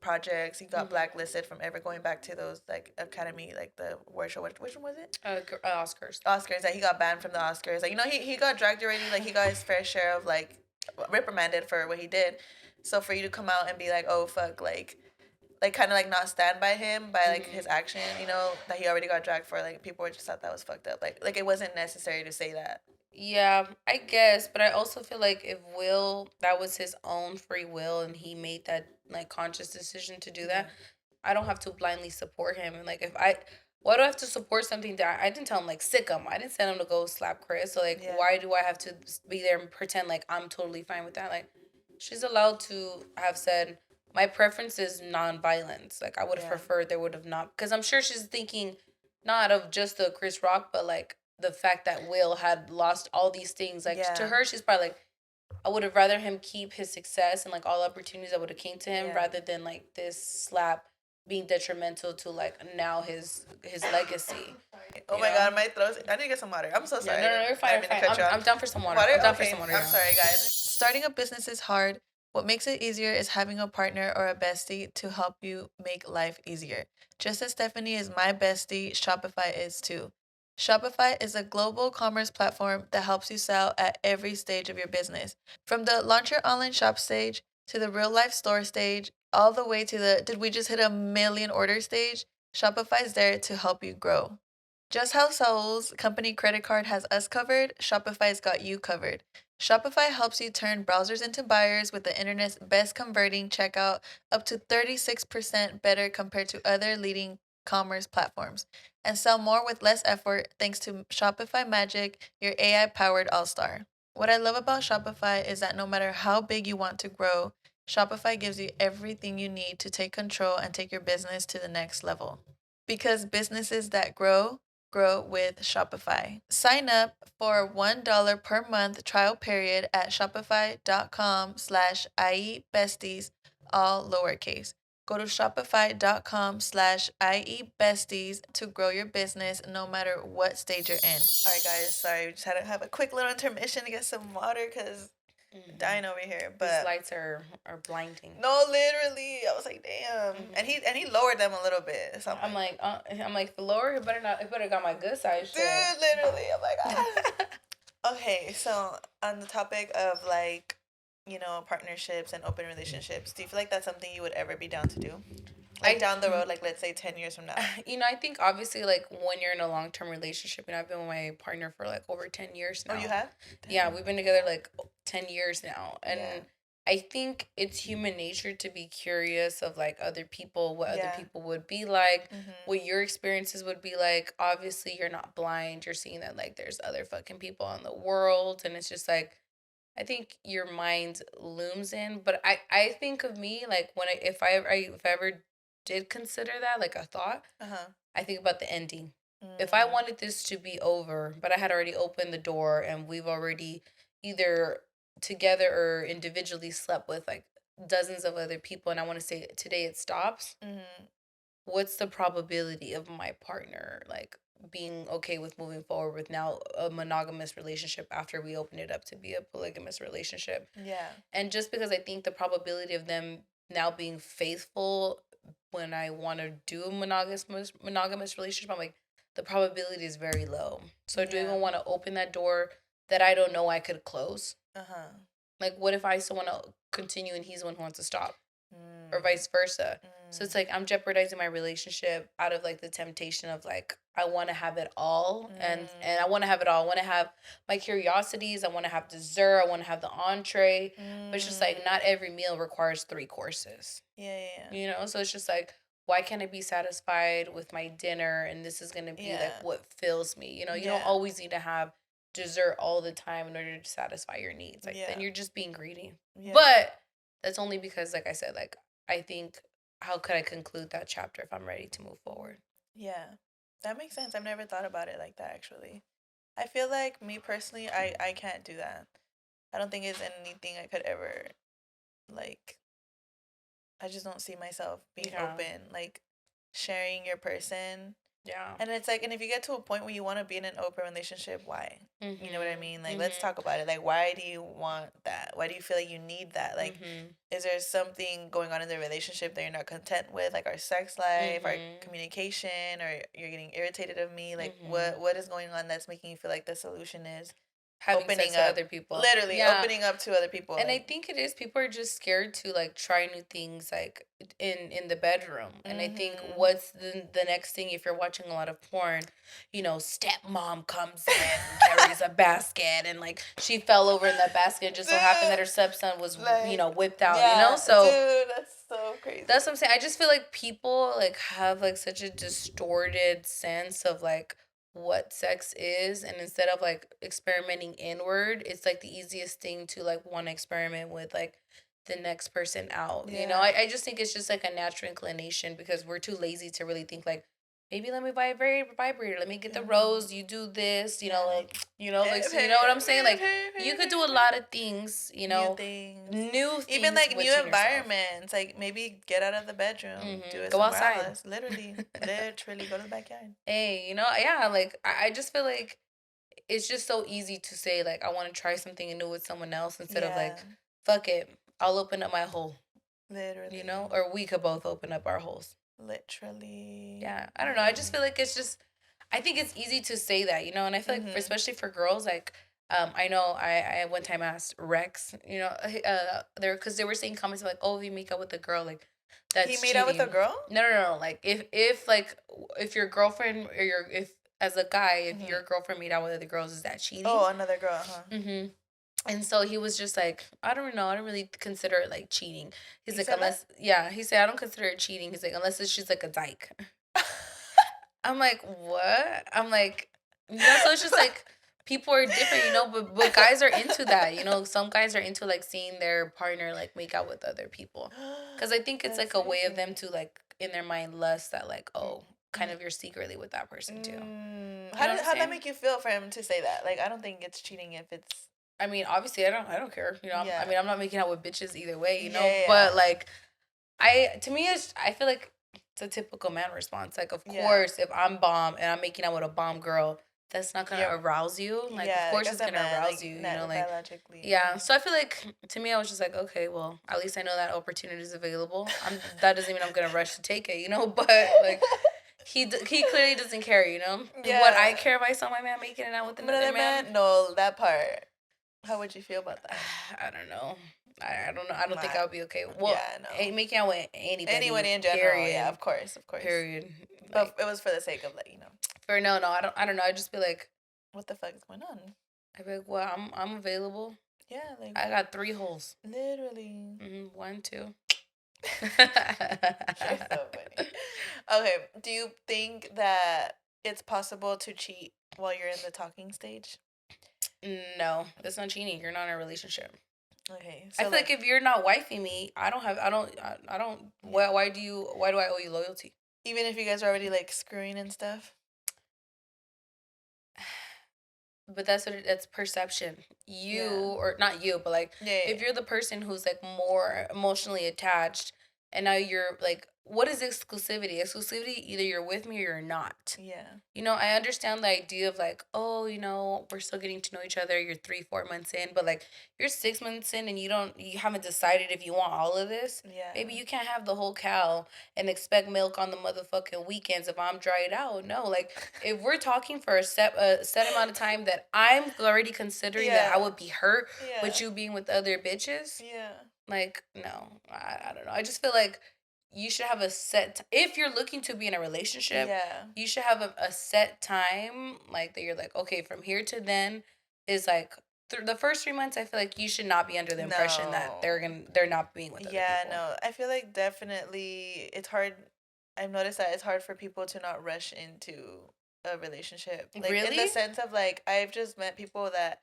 projects. He got blacklisted from ever going back to those like Academy, like the award show. Which one was it? Oscars. Oscars. Like, he got banned from the Oscars. Like, you know, he got dragged already. Like, he got his fair share of like reprimanded for what he did. So for you to come out and be like, oh fuck, like kind of like not stand by him by like his action, you know, that he already got dragged for, like people just thought that was fucked up. Like it wasn't necessary to say that. Yeah, I guess, but I also feel like if Will, that was his own free will and he made that like conscious decision to do that, I don't have to blindly support him. And like why do I have to support something that I didn't tell him like sick him? I didn't send him to go slap Chris. So like why do I have to be there and pretend like I'm totally fine with that? Like, she's allowed to have said, my preference is non-violence. Like, I would have preferred there would have not... Because I'm sure she's thinking not of just the Chris Rock, but, like, the fact that Will had lost all these things. Like, to her, she's probably like, I would have rather him keep his success and, like, all opportunities that would have came to him rather than, like, this slap being detrimental to, like, now his legacy. Oh, my God, my throat... I need to get some water. I'm so sorry. No, you're fine. I'm down for some water. I'm sorry, guys. Starting a business is hard. What makes it easier is having a partner or a bestie to help you make life easier. Just as Stephanie is my bestie, Shopify is too. Shopify is a global commerce platform that helps you sell at every stage of your business. From the launch your online shop stage to the real life store stage, all the way to the did we just hit 1 million order stage, Shopify's there to help you grow. Just how Saul's company credit card has us covered, Shopify's got you covered. Shopify helps you turn browsers into buyers with the internet's best converting checkout, up to 36% better compared to other leading commerce platforms. and sell more with less effort thanks to Shopify Magic, your AI powered all star. What I love about Shopify is that no matter how big you want to grow, Shopify gives you everything you need to take control and take your business to the next level. Because businesses that grow with Shopify. Sign up for $1 per month trial period at shopify.com/iebesties, all lowercase. Go to shopify.com/iebesties to grow your business no matter what stage you're in. All right, guys, sorry, we just had to have a quick little intermission to get some water because dying over here. But these lights are blinding. No, literally, I was like, damn. And he lowered them a little bit. So I'm like, the lower, it better got my good side. Dude, literally, I'm like, Okay, so on the topic of like, partnerships and open relationships, do you feel like that's something you would ever be down to do? Like down the road, like let's say 10 years from now. I think obviously like when you're in a long-term relationship, and I've been with my partner for like over 10 years now. Oh, you have? Damn. Yeah, we've been together like 10 years now. And I think it's human nature to be curious of like other people, what other people would be like, what your experiences would be like. Obviously, you're not blind. You're seeing that like there's other fucking people in the world, and it's just like I think your mind looms in. But I think of me like when if I ever did consider that like a thought, I think about the ending. If I wanted this to be over, but I had already opened the door and we've already either together or individually slept with like dozens of other people, and I want to say today it stops, what's the probability of my partner like being okay with moving forward with now a monogamous relationship after we open it up to be a polygamous relationship? Yeah. And just because I think the probability of them now being faithful when I want to do a monogamous relationship, I'm like, the probability is very low. So do I even want to open that door that I don't know I could close? Like, what if I still want to continue and he's the one who wants to stop? Or vice versa. So it's like I'm jeopardizing my relationship out of like the temptation of like I want to have it all, and I want to have it all. I want to have my curiosities. I want to have dessert. I want to have the entree. But it's just like not every meal requires 3 courses. Yeah. So it's just like, why can't I be satisfied with my dinner? And this is gonna be like what fills me. You don't always need to have dessert all the time in order to satisfy your needs. Like then you're just being greedy. But that's only because, like I said, like I think, how could I conclude that chapter if I'm ready to move forward? Yeah, that makes sense. I've never thought about it like that, actually. I feel like me personally, I can't do that. I don't think it's anything I could ever, like, I just don't see myself being open, like, sharing your person. Yeah. And it's like, and if you get to a point where you want to be in an open relationship, why? You know what I mean? Like, let's talk about it. Like, why do you want that? Why do you feel like you need that? Like, is there something going on in the relationship that you're not content with? Like our sex life, our communication, or you're getting irritated of me? Like, what is going on that's making you feel like the solution is having opening sex up to other people, literally opening up to other people? And like, I think it is, people are just scared to like try new things like in the bedroom. And I think what's the next thing, if you're watching a lot of porn, stepmom comes in and carries a basket, and like she fell over in that basket, and just so happened that her stepson was like, whipped out. So dude, that's so crazy. That's what I'm saying. I just feel like people like have like such a distorted sense of like what sex is, and instead of like experimenting inward, it's like the easiest thing to like want to experiment with like the next person out. I just think it's just like a natural inclination because we're too lazy to really think like, maybe let me buy a vibrator, let me get the rose, you do this, so you know what I'm saying? Like, you could do a lot of things, new things, even like new environments, like maybe get out of the bedroom, do it, go outside else. literally go to the backyard. Hey, like I just feel like it's just so easy to say like I want to try something new with someone else instead of like, fuck it, I'll open up my hole, literally, or we could both open up our holes. Literally. Yeah, I don't know. I just feel like it's just, I think it's easy to say that, and I feel like especially for girls, like, I know I one time asked Rex, there, because they were saying comments like, oh, if you make out with a girl, like, that's he made out with a girl? No. Like, if your girlfriend or if as a guy, if your girlfriend made out with other girls, is that cheating? Oh, another girl, huh? And so he was just like, I don't know. I don't really consider it like cheating. He's like, unless, he said, I don't consider it cheating. He's like, unless it's just like a dyke. I'm like, what? I'm like, so it's just like people are different, but guys are into that, some guys are into like seeing their partner like make out with other people. Cause I think it's That's like a way of them crazy. to like in their mind lust that like, Mm, oh, kind mm, of you're secretly with that person too. You How know what did I'm how'd that saying? make you feel for him to say that? Like, I don't think it's cheating if it's I mean, obviously I don't care. I yeah. mean, I'm not making out with bitches either way, Yeah, yeah, but yeah. like to me, I feel like it's a typical man response. Like, of Yeah. course, if I'm bomb and I'm making out with a bomb girl, that's not gonna Yeah. arouse you. Like, of Yeah, like course, as it's a gonna man, arouse like you. Like, biologically. yeah. So I feel like to me, I was just like, okay, well, at least I know that opportunity is available. That doesn't mean I'm gonna rush to take it. But like. He clearly doesn't care, What I Yeah. care if I saw my man making it out with another Another man. man? No, that part. How would you feel about that? I don't know. I don't know. I don't think I Nah. would be okay. Well, Yeah, no. making out with anybody. Anyone in general, yeah, Period. of course, of course. Period. But Like it was for the sake of like, for no. I don't know. I just be like, what the fuck is going on? I be like, well, I'm available. Yeah, like I got 3 holes. literally. One, two. You're so funny. Okay, do you think that it's possible to cheat while you're in the talking stage? No, that's not cheating. You're not in a relationship. Okay, I so feel like like, if you're not wifing me, I don't. yeah, Why do I owe you loyalty? even if you guys are already like screwing and stuff. But that's perception. You Yeah, or not you, but like yeah, yeah, if you're the person who's like more emotionally attached, and now you're like, what is exclusivity? Exclusivity, either you're with me or you're not. yeah, I understand the idea of like, oh, we're still getting to know each other. You're 3, 4 months in, but like you're 6 months in and you haven't decided if you want all of this. yeah, Maybe you can't have the whole cow and expect milk on the motherfucking weekends if I'm dried out. No, like if we're talking for a set amount of time that I'm already considering that I yeah, would be hurt yeah, with you being with other bitches, yeah, like no, I don't know. I just feel like you should have a if you're looking to be in a relationship, yeah. you should have a set time like that you're like, okay, from here to then is like the first 3 months. I feel like you should not be under the impression that No. they're not being with other Yeah, people. no. I feel like definitely it's hard. I've noticed that it's hard for people to not rush into a relationship. Like in the Really? sense of like I've just met people that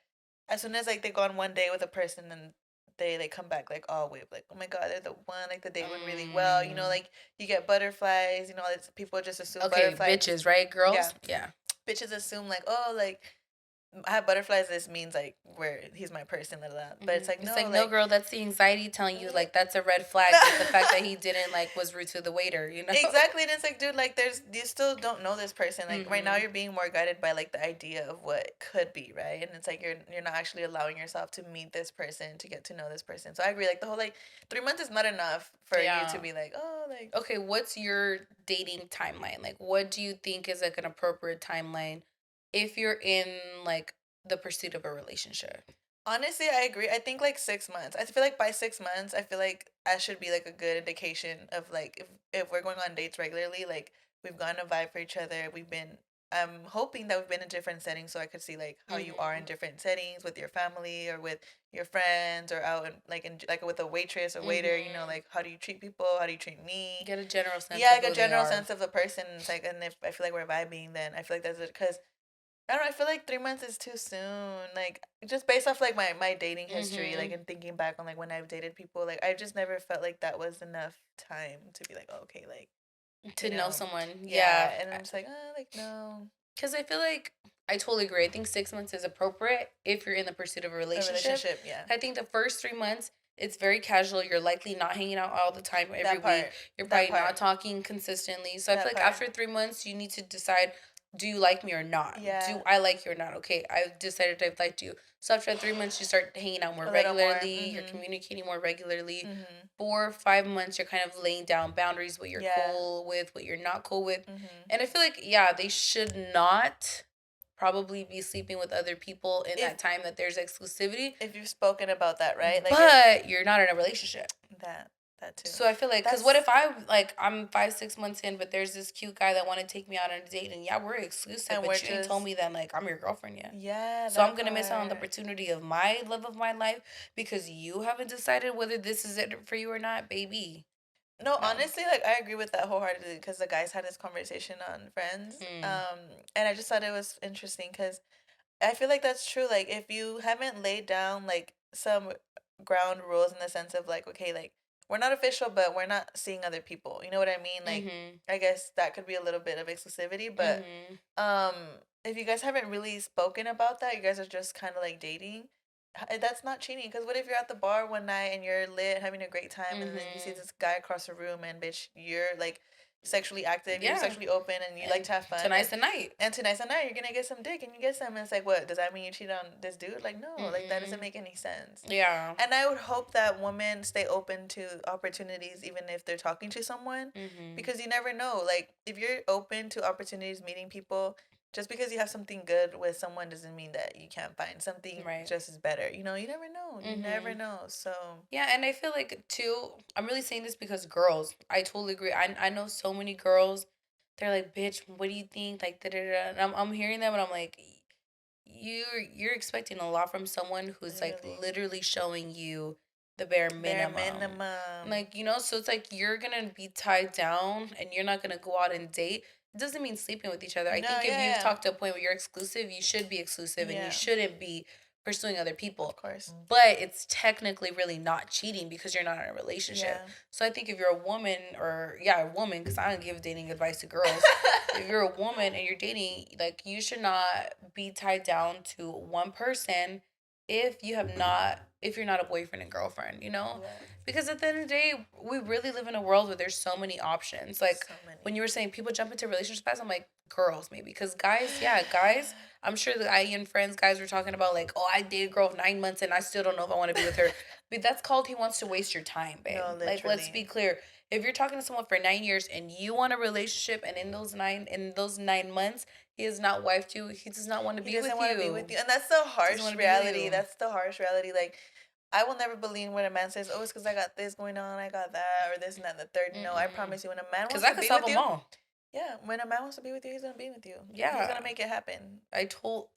as soon as like they go on one day with a person and they come back like all wait like oh my god they're the one like the date went really well um, like you get butterflies it's, people just assume okay, butterflies bitches, right? yeah Girls? Yeah. bitches assume like oh like I have butterflies. This means like where he's my person, blah, blah, blah. But it's like It's no, like, no, like girl, that's the anxiety telling you, like, that's a red flag. no. Like, the fact that he didn't, like, was rude to the waiter. Exactly, and it's like, dude, like, there's you still don't know this person. Like, right now, Hmm. you're being more guided by like the idea of what could be, right? And it's like you're not actually allowing yourself to meet this person, to get to know this person. So I agree. Like the whole like 3 months is not enough for you to Yeah. be like, oh, like Okay, what's your dating timeline? Like, what do you think is, like, an appropriate timeline if you're in, like, the pursuit of a relationship? honestly, I agree. I think like 6 months. I feel like by 6 months, I feel like that should be like a good indication of like if we're going on dates regularly, like we've gotten a vibe for each other. We've been. I'm hoping that we've been in different settings so I could see like how you are in Hmm. different settings with your family or with your friends or out in like with a waitress or waiter. Hmm. Like how do you treat people? How do you treat me? Get a general sense Yeah, of like a who they general are. sense of the person. It's like, and if I feel like we're vibing, then I feel like that's it. Cause I don't know. I feel like 3 months is too soon. Like just based off like my dating history, like Hmm. and thinking back on like when I've dated people, like I just never felt like that was enough time to be like, oh, okay, like To know someone. yeah. Yeah. And I'm just like, like no, Because I feel like I totally agree. I think 6 months is appropriate if you're in the pursuit of a a relationship. relationship, yeah, I think the first 3 months, it's very casual. You're likely not hanging out all the time every that week. part, You're that probably part, not talking consistently. So I feel that like part, after 3 months, you need to decide, do you like me or not? yeah, Do I like you or not? Okay, I've decided I've liked you. So after 3 months, you start hanging out more a little more, regularly. You're communicating more regularly. mhm, 4 or 5 months, you're kind of laying down boundaries, what you're yeah, cool with, what you're not cool with. mhm. And I feel like, yeah, they should not probably be sleeping with other people in If that time that there's exclusivity, if you've spoken about that, right? Like if but you're not in a relationship. that that too, So I feel like, because what that's if I'm 5, 6 months in, but there's this cute guy that want to take me out on a date, and yeah, we're exclusive, and we're but you ain't told just me that like I'm your girlfriend yet. yeah So I'm that gonna miss out on the part. opportunity of my love of my life because you haven't decided whether this is it for you or not, baby. No, No. honestly, like I agree with that wholeheartedly because the guys had this conversation on Friends, and I just thought it was interesting because I feel like that's true. Like if you haven't laid down like some ground rules in the sense of like, okay, like we're not official, but we're not seeing other people. You know what I mean? Like I guess that could be a little bit of exclusivity, but um if you guys haven't really spoken about that, you guys are just kind of like dating. That's not cheating because what if you're at the bar one night and you're lit having a great time and then you see this guy across the room and bitch you're like sexually active, you're sexually open and you like to have fun. Tonight's the night. And tonight's the night you're gonna get some dick and you get some and it's like what, does that mean you cheated on this dude? Like no, like that doesn't make any sense. Yeah. And I would hope that women stay open to opportunities even if they're talking to someone because you never know. Like if you're open to opportunities, meeting people, just because you have something good with someone doesn't mean that you can't find something just as better. You know, you never know. You never know. So yeah, and I feel like too. I'm really saying this because girls. I totally agree. I know so many girls. They're like, bitch, what do you think? Like, da da da. And I'm hearing them, and I'm like, you're expecting a lot from someone who's like literally showing you the bare minimum. Bare minimum. Like, you know, so it's like you're gonna be tied down and you're not gonna go out and date. It doesn't mean sleeping with each other. I think if you've talked to a point where you're exclusive, you should be exclusive and you shouldn't be pursuing other people. Of course. But it's technically really not cheating because you're not in a relationship. So I think if you're a woman a woman, because I don't give dating advice to girls. If you're a woman and you're dating, like you should not be tied down to one person if you're not a boyfriend and girlfriend, you know? Because at the end of the day, we really live in a world where there's so many options. Like when you were saying people jump into relationships fast, I'm like, girls maybe. Because guys, I'm sure the IEN friends guys were talking about like, oh, I dated a girl of 9 months and I still don't know if I want to be with her. But that's called he wants to waste your time, babe. No, like let's be clear. If you're talking to someone for 9 years and you want a relationship and in those 9 months he has not wifed you, he does not want to be with you. He doesn't want to be with you. And that's the harsh reality. That's the harsh reality. Like I will never believe when a man says, "Oh, it's because I got this going on, I got that, or this and that, and the third." No, I promise you, when a man wants to be with you, yeah, when a man wants to be with you, he's gonna be with you. Yeah, he's gonna make it happen. I told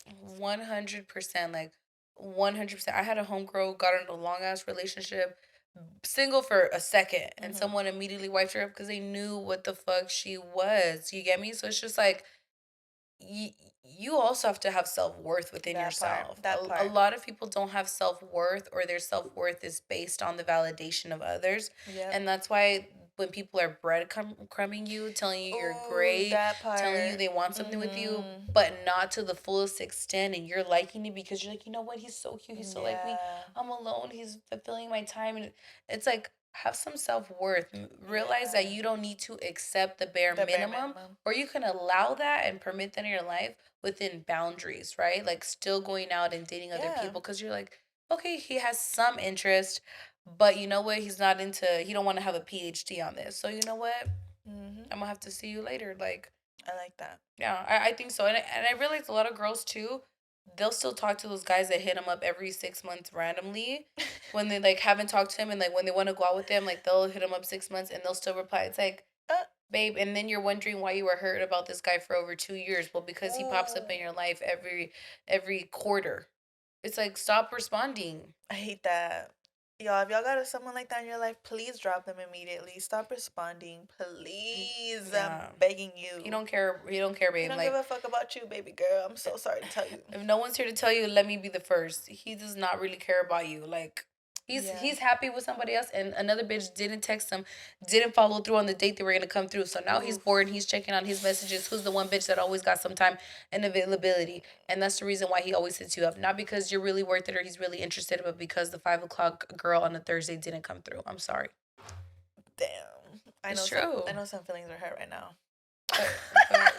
100%, like 100%. I had a homegirl, got into a long ass relationship, single for a second, and someone immediately wiped her up because they knew what the fuck she was. You get me? So it's just like you also have to have self-worth within yourself. A lot of people don't have self-worth, or their self-worth is based on the validation of others. And that's why when people are breadcrumbing you, telling you you're great, telling you they want something with you, but not to the fullest extent, and you're liking it because you're like, you know what, he's so cute, he's so like me, I'm alone, he's fulfilling my time. And it's like, have some self-worth. Realize that you don't need to accept the bare minimum, or you can allow that and permit that in your life within boundaries, right? Like still going out and dating other people because you're like, okay, he has some interest, but you know what, he don't want to have a PhD on this, so you know what, I'm gonna have to see you later. Like, I like that. Yeah, I think so. And I realize a lot of girls too, they'll still talk to those guys that hit them up every 6 months randomly when they like haven't talked to him, and like when they want to go out with them, like they'll hit him up 6 months and they'll still reply. It's like, babe, and then you're wondering why you were hurt about this guy for over 2 years. Well, because he pops up in your life every quarter. It's like, stop responding. I hate that. Y'all, if y'all got someone like that in your life, please drop them immediately. Stop responding, please. I'm begging you. He don't care, babe. He don't give a fuck about you, baby girl. I'm so sorry to tell you. If no one's here to tell you, let me be the first. He does not really care about you. Like, he's happy with somebody else, and another bitch didn't text him, didn't follow through on the date they were gonna come through. So now he's bored and he's checking on his messages. Who's the one bitch that always got some time and availability? And that's the reason why he always hits you up. Not because you're really worth it or he's really interested, but because the 5 o'clock girl on a Thursday didn't come through. I'm sorry. Damn. I know some feelings are hurt right now.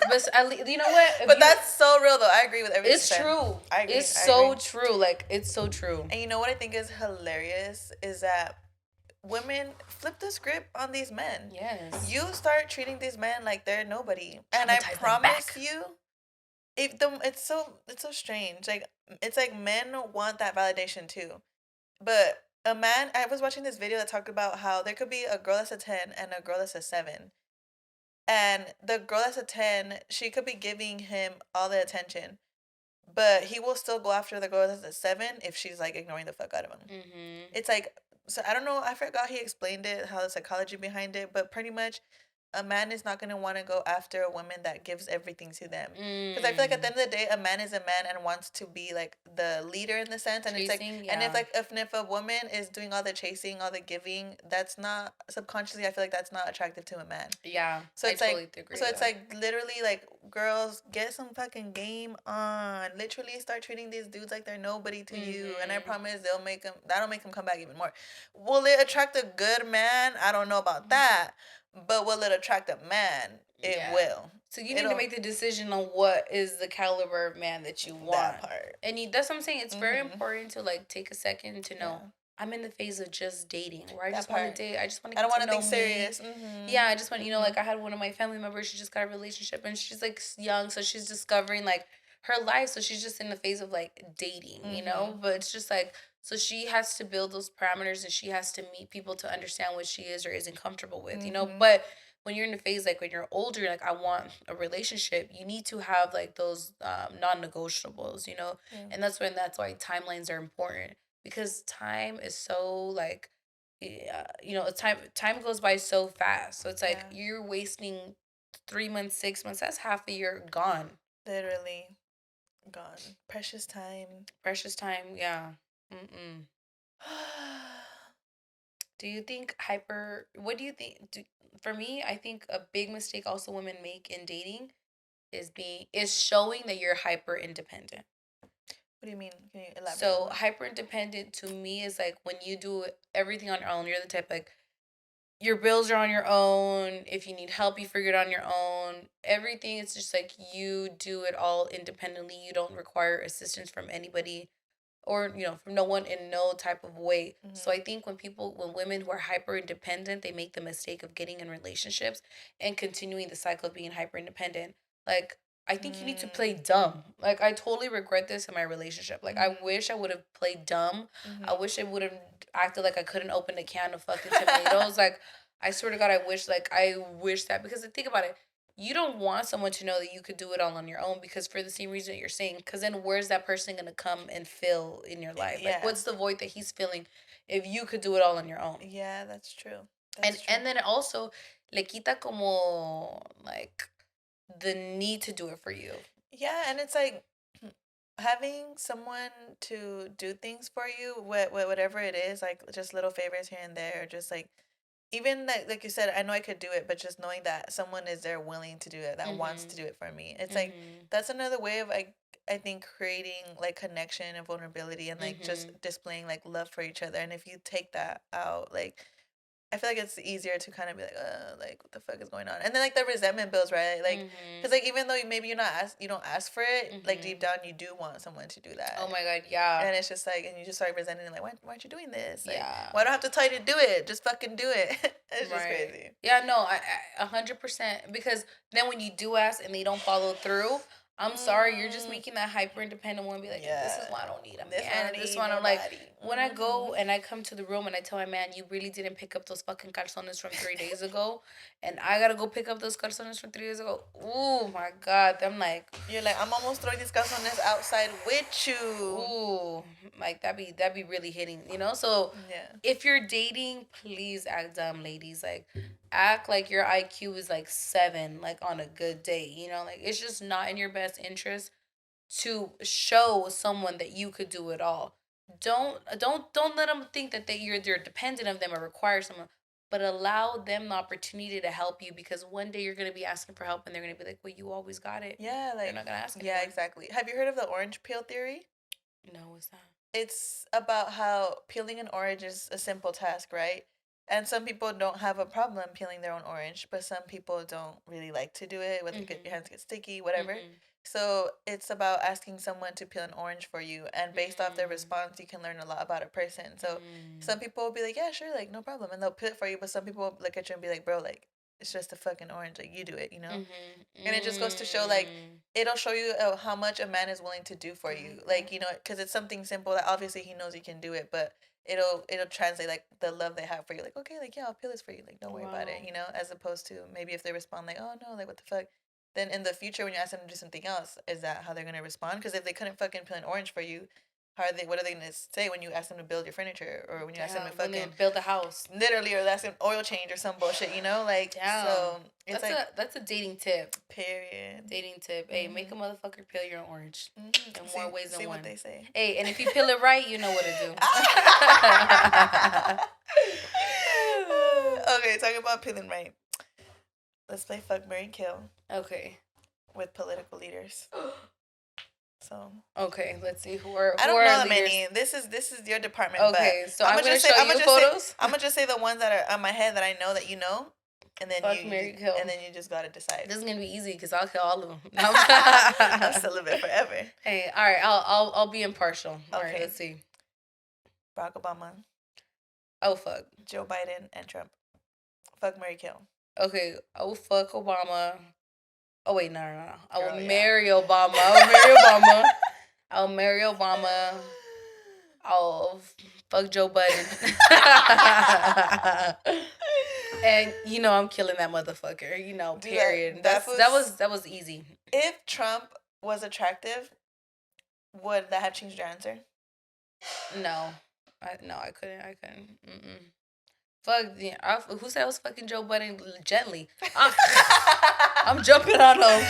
But you know what? But that's so real, though. I agree with everything. It's true. I agree. It's so true. Like, it's so true. And you know what I think is hilarious is that women flip the script on these men. Yes. You start treating these men like they're nobody, and I promise you, it's so strange. Like, it's like men want that validation too, but a man. I was watching this video that talked about how there could be a girl that's a 10 and a girl that's a 7. And the girl that's a 10, she could be giving him all the attention, but he will still go after the girl that's a 7 if she's like ignoring the fuck out of him. It's like So I don't know. I forgot he explained it, how the psychology behind it, but pretty much a man is not going to want to go after a woman that gives everything to them. Because I feel like at the end of the day, a man is a man and wants to be like the leader in the sense. And chasing, it's like, yeah. and if a woman is doing all the chasing, all the giving, that's not subconsciously, I feel like that's not attractive to a man. Yeah, So it's I totally like, agree so with it's that. like literally like, girls, get some fucking game on. Literally start treating these dudes like they're nobody to you. And I promise that'll make them come back even more. Will it attract a good man? I don't know about that. But will it attract a man? It Yeah. will. So you need to make the decision on what is the caliber of man that you want. That part. And that's what I'm saying. It's very important to like take a second to know. Yeah. I'm in the phase of just dating, where I That just want to part. date. I just want to I don't get want to know anything me. serious. Yeah, I just want, like I had one of my family members. She just got a relationship, and she's like young, so she's discovering like her life. So she's just in the phase of like dating, you know. But it's just like, so she has to build those parameters, and she has to meet people to understand what she is or isn't comfortable with, you know. But when you're in the phase, like when you're older, like I want a relationship, you need to have like those non-negotiables, you know. Yeah. And that's why timelines are important, because time is so like, yeah, you know, time goes by so fast. So it's like you're wasting 3 months, 6 months. That's half a year gone. Literally gone. Precious time. Precious time. Yeah. Mm-mm. Do you think hyper? What do you think? For me, I think a big mistake also women make in dating is showing that you're hyper independent. What do you mean? Can you elaborate? So hyper independent to me is like when you do everything on your own. You're the type like, your bills are on your own. If you need help, you figure it on your own. Everything is just like you do it all independently. You don't require assistance from anybody, or from no one in no type of way. So I think when women who are hyper independent, they make the mistake of getting in relationships and continuing the cycle of being hyper independent. Like, I think you need to play dumb. Like, I totally regret this in my relationship. Like, I wish I would have played dumb. I wish I would have acted like I couldn't open a can of fucking tomatoes. Like, I swear to God, I wish that, because think about it. You don't want someone to know that you could do it all on your own, because for the same reason that you're saying, because then where's that person going to come and fill in your life? Like, what's the void that he's filling if you could do it all on your own? Yeah, that's true. And then it also le quita como like the need to do it for you. Yeah, and it's like having someone to do things for you, whatever it is, like just little favors here and there, just like, even like you said, I know I could do it, but just knowing that someone is there willing to do it, that wants to do it for me, it's like that's another way of like, I think, creating like connection and vulnerability, and like just displaying like love for each other. And if you take that out, like, I feel like it's easier to kind of be like what the fuck is going on, and then like the resentment builds, right? Like, because like even though maybe you don't ask for it, like deep down you do want someone to do that. Oh my God, yeah. And it's just like, and you just start resenting, like, why aren't you doing this? Like, Yeah. why do I have to tell you to do it? Just fucking do it. It's just crazy. Yeah, no, I 100%, because then when you do ask and they don't follow through, I'm sorry, you're just making that hyper independent one be like, this is why I don't need a man. And this one, I'm like, when I go and I come to the room and I tell my man, you really didn't pick up those fucking calzones from 3 days ago, and I gotta go pick up those calzones from 3 days ago. Oh my God, I'm like, you're like, I'm almost throwing these calzones outside with you. Ooh, like that'd be really hitting, you know. So if you're dating, please act dumb, ladies. Like, act like your IQ is like 7, like on a good day, you know. Like, it's just not in your best interest to show someone that you could do it all. Don't let them think that they're dependent of them or require someone, but allow them the opportunity to help you, because one day you're gonna be asking for help and they're gonna be like, well, you always got it. Yeah, like, they're not gonna ask anymore. Yeah, exactly. Have you heard of the orange peel theory? No, what's that? It's about how peeling an orange is a simple task, right? And some people don't have a problem peeling their own orange, but some people don't really like to do it, whether your hands get sticky, whatever. So it's about asking someone to peel an orange for you, and based off their response, you can learn a lot about a person. So some people will be like, yeah, sure, like, no problem, and they'll peel it for you, but some people will look at you and be like, bro, like, it's just a fucking orange, like, you do it, you know? And it just goes to show, like, it'll show you how much a man is willing to do for you, like, you know, because it's something simple that obviously he knows you can do it, but it'll translate like the love they have for you, like, okay, like, yeah, I'll peel this for you, like, don't worry about it, you know, as opposed to maybe if they respond like, oh no, like, what the fuck, then in the future when you ask them to do something else, is that how they're gonna respond? Because if they couldn't fucking peel an orange for you, How are they? What are they gonna say when you ask them to build your furniture, or when you ask them to When they fucking build a house, literally, or ask them oil change or some bullshit, you know? Like, so it's that's a dating tip. Period. Dating tip. Hey, make a motherfucker peel your orange in more ways than see one. What they say. Hey, and if you peel it right, you know what to do. Okay, talking about peeling right. Let's play Fuck, Marry, Kill. Okay. With political leaders. So. Okay, let's see who are. I don't know that many. This is your department. Okay, but so I'm gonna show you photos. I'm gonna just say the ones that are on my head that I know that you know, and then Fuck, marry, kill. And then you just gotta decide. This is gonna be easy because I'll kill all of them. I'm celibate forever. Hey, all right, I'll be impartial. All right, let's see. Barack Obama. Oh fuck. Joe Biden and Trump. Fuck, marry, kill. Okay. Oh fuck Obama. Oh wait, no. I will marry Obama. I'll marry Obama. I'll fuck Joe Biden. And you know I'm killing that motherfucker. You know, period. That was easy. If Trump was attractive, would that have changed your answer? No. I couldn't. Mm-mm. Fuck, yeah, who said I was fucking Joe Budden gently? I'm jumping on him.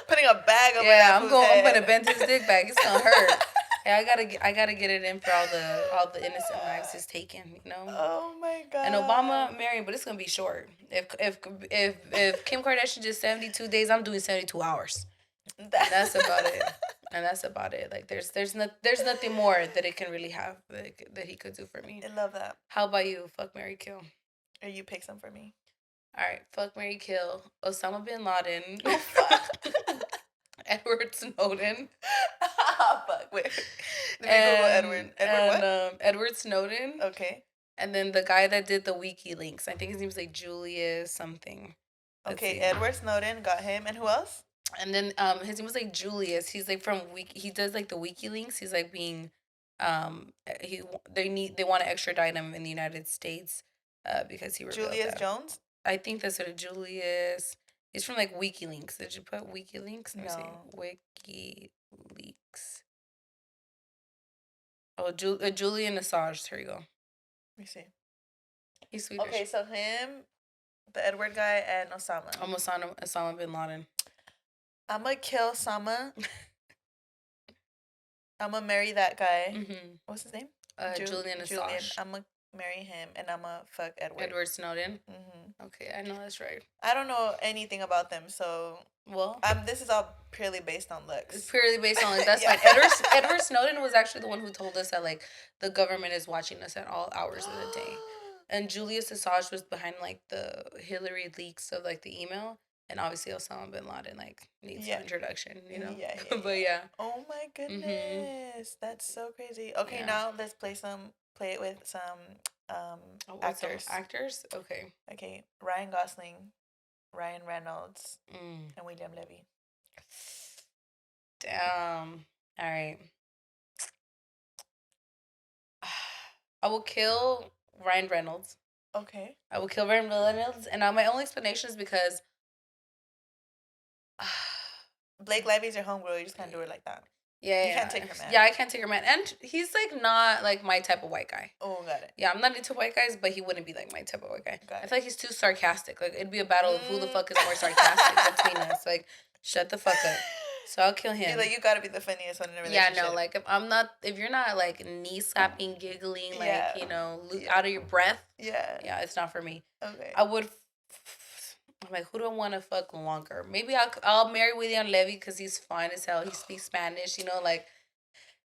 Putting a bag over I'm gonna bend his dick back. It's gonna hurt. Yeah, I gotta get it in for all the innocent lives he's taken, you know. Oh my god. And Obama marrying, but it's gonna be short. If Kim Kardashian did 72 days, I'm doing 72 hours. That's about it. And that's about it. Like there's nothing more that it can really have that he could do for me. I love that. How about you? Fuck, marry, kill. Or you pick some for me. All right. Fuck, marry, kill. Osama bin Laden. Oh fuck. Edward Snowden. Fuck. Wait. Let me Google Edward what? Edward Snowden. Okay. And then the guy that did the WikiLeaks. I think his name's like Julius something. Okay, Edward Snowden, got him. And who else? And then his name was like Julius. He's like he does like the WikiLeaks. He's like being they want to extradite him in the United States because he revealed Julius that. Jones? I think that's what Julius. He's from like WikiLeaks. Did you put WikiLeaks? No. WikiLeaks. Oh, Julian Assange. Here you go. Let me see. He's Swedish. Okay, so him, the Edward guy, and Osama. Osama bin Laden. I'm gonna kill Osama. I'm gonna marry that guy. Mm-hmm. What's his name? Julian Assange. I'm gonna marry him, and I'm gonna fuck Edward. Edward Snowden. Mm-hmm. Okay, I know that's right. I don't know anything about them, so this is all purely based on looks. It's purely based on looks. That's fine. Edward Snowden was actually the one who told us that like the government is watching us at all hours of the day, and Julius Assange was behind like the Hillary leaks of like the email. And obviously Osama bin Laden like needs an introduction, you know. Yeah. But yeah. Oh my goodness, that's so crazy. Okay, now let's play it with some actors. Some actors, okay. Okay, Ryan Gosling, Ryan Reynolds, and William Levy. Damn. All right. I will kill Ryan Reynolds. Okay. I will kill Ryan Reynolds, and my only explanation is because. Blake Lively's your homegirl. You just can't do it like that. Yeah, you can't take her man. Yeah, I can't take her man, and he's like not like my type of white guy. Oh, got it. Yeah, I'm not into white guys, but he wouldn't be like my type of white guy. Got I feel like he's too sarcastic. Like it'd be a battle of who the fuck is more sarcastic between us. Like, shut the fuck up. So I'll kill him. You gotta be the funniest one in a relationship. Yeah, no, like if you're not like knee slapping, giggling, like out of your breath. Yeah, it's not for me. Okay. I would. I'm like, who do I want to fuck longer? Maybe I'll marry William Levy because he's fine as hell. He speaks Spanish, you know, like,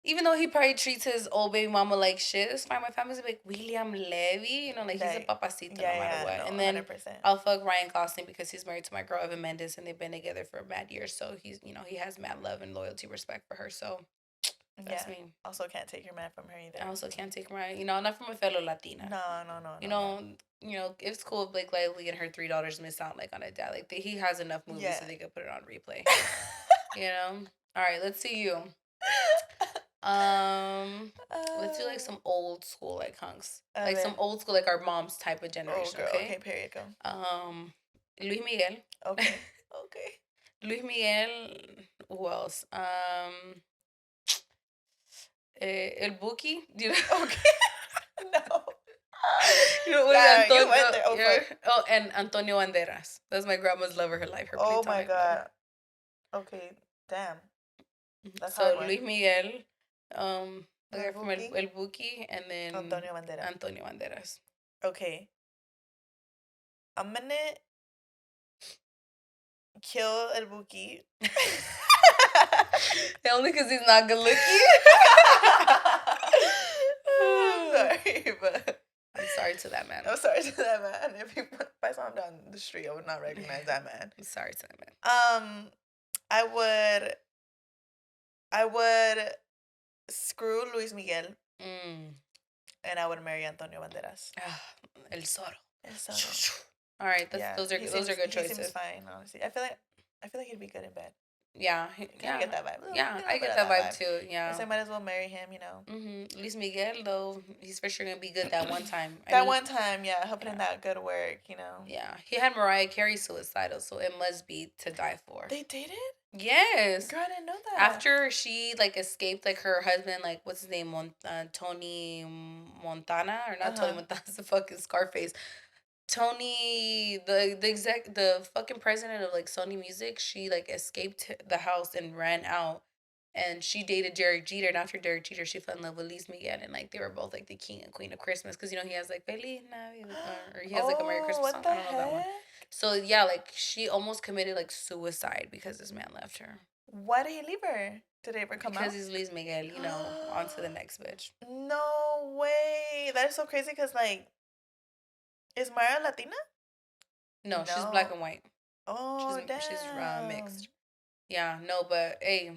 even though he probably treats his old baby mama like shit, it's fine. My family's like, William Levy, you know, like, he's a papacito no matter what. No, and then 100%. I'll fuck Ryan Gosling because he's married to my girl, Eva Mendes, and they've been together for mad years. So he's, you know, he has mad love and loyalty, respect for her. So that's me. Also can't take your man from her either. I also can't take my, you know, not from a fellow Latina. No. You know, it's cool if Blake Lively and her $3 miss out like on a dad. Like he has enough movies so they could put it on replay. You know? All right, let's see you. Let's do like some old school like hunks. Like some old school like our mom's type of generation, okay? Okay, period, go. Luis Miguel. Okay. Luis Miguel, who else? El Buki. You know? Okay. No. You know what? Yeah, Antonio, you went there. Oh, yeah. fuck. Oh, and Antonio Banderas. That's my grandma's love of her life. Her Oh, my platonic love. God. Okay. Damn. That's a hard So one. Luis Miguel, the El guy from Buki. El Buki, and then Antonio Banderas. Antonio Banderas. Okay. I'm gonna kill El Buki. Only because he's not good looking. I'm sorry, but I'm sorry to that man. I'm sorry to that man. If I saw him down the street, I would not recognize that man. I'm sorry to that man. I would screw Luis Miguel, and I would marry Antonio Banderas. El Zorro. El Zorro. All right, those are good choices. He seems fine, honestly. I feel like he'd be good in bed. Yeah, I get that vibe. Yeah, I get that vibe too. Yeah, so I might as well marry him. You know. Luis Miguel, though, he's for sure gonna be good that one time. One time, yeah, helping in that good work. You know. Yeah, he had Mariah Carey suicidal, so it must be to die for. They dated? Yes. Girl, I didn't know that. After she escaped her husband, what's his name, Tony Montana, or not Tony Montana, the fucking Scarface. Tony, the fucking president of Sony Music, she escaped the house and ran out, and she dated Derek Jeter, and after Derek Jeter, she fell in love with Luis Miguel, and they were both the king and queen of Christmas, because he has Feliz Navidad, or he has a Merry Christmas song. I don't know that one. So yeah, she almost committed suicide because this man left her. Why did he leave her? Did it ever come out? Because he's Luis Miguel, on to the next bitch. No way. That is so crazy because is Mara Latina? No, she's black and white. Oh, damn. She's mixed. Yeah, no, but hey,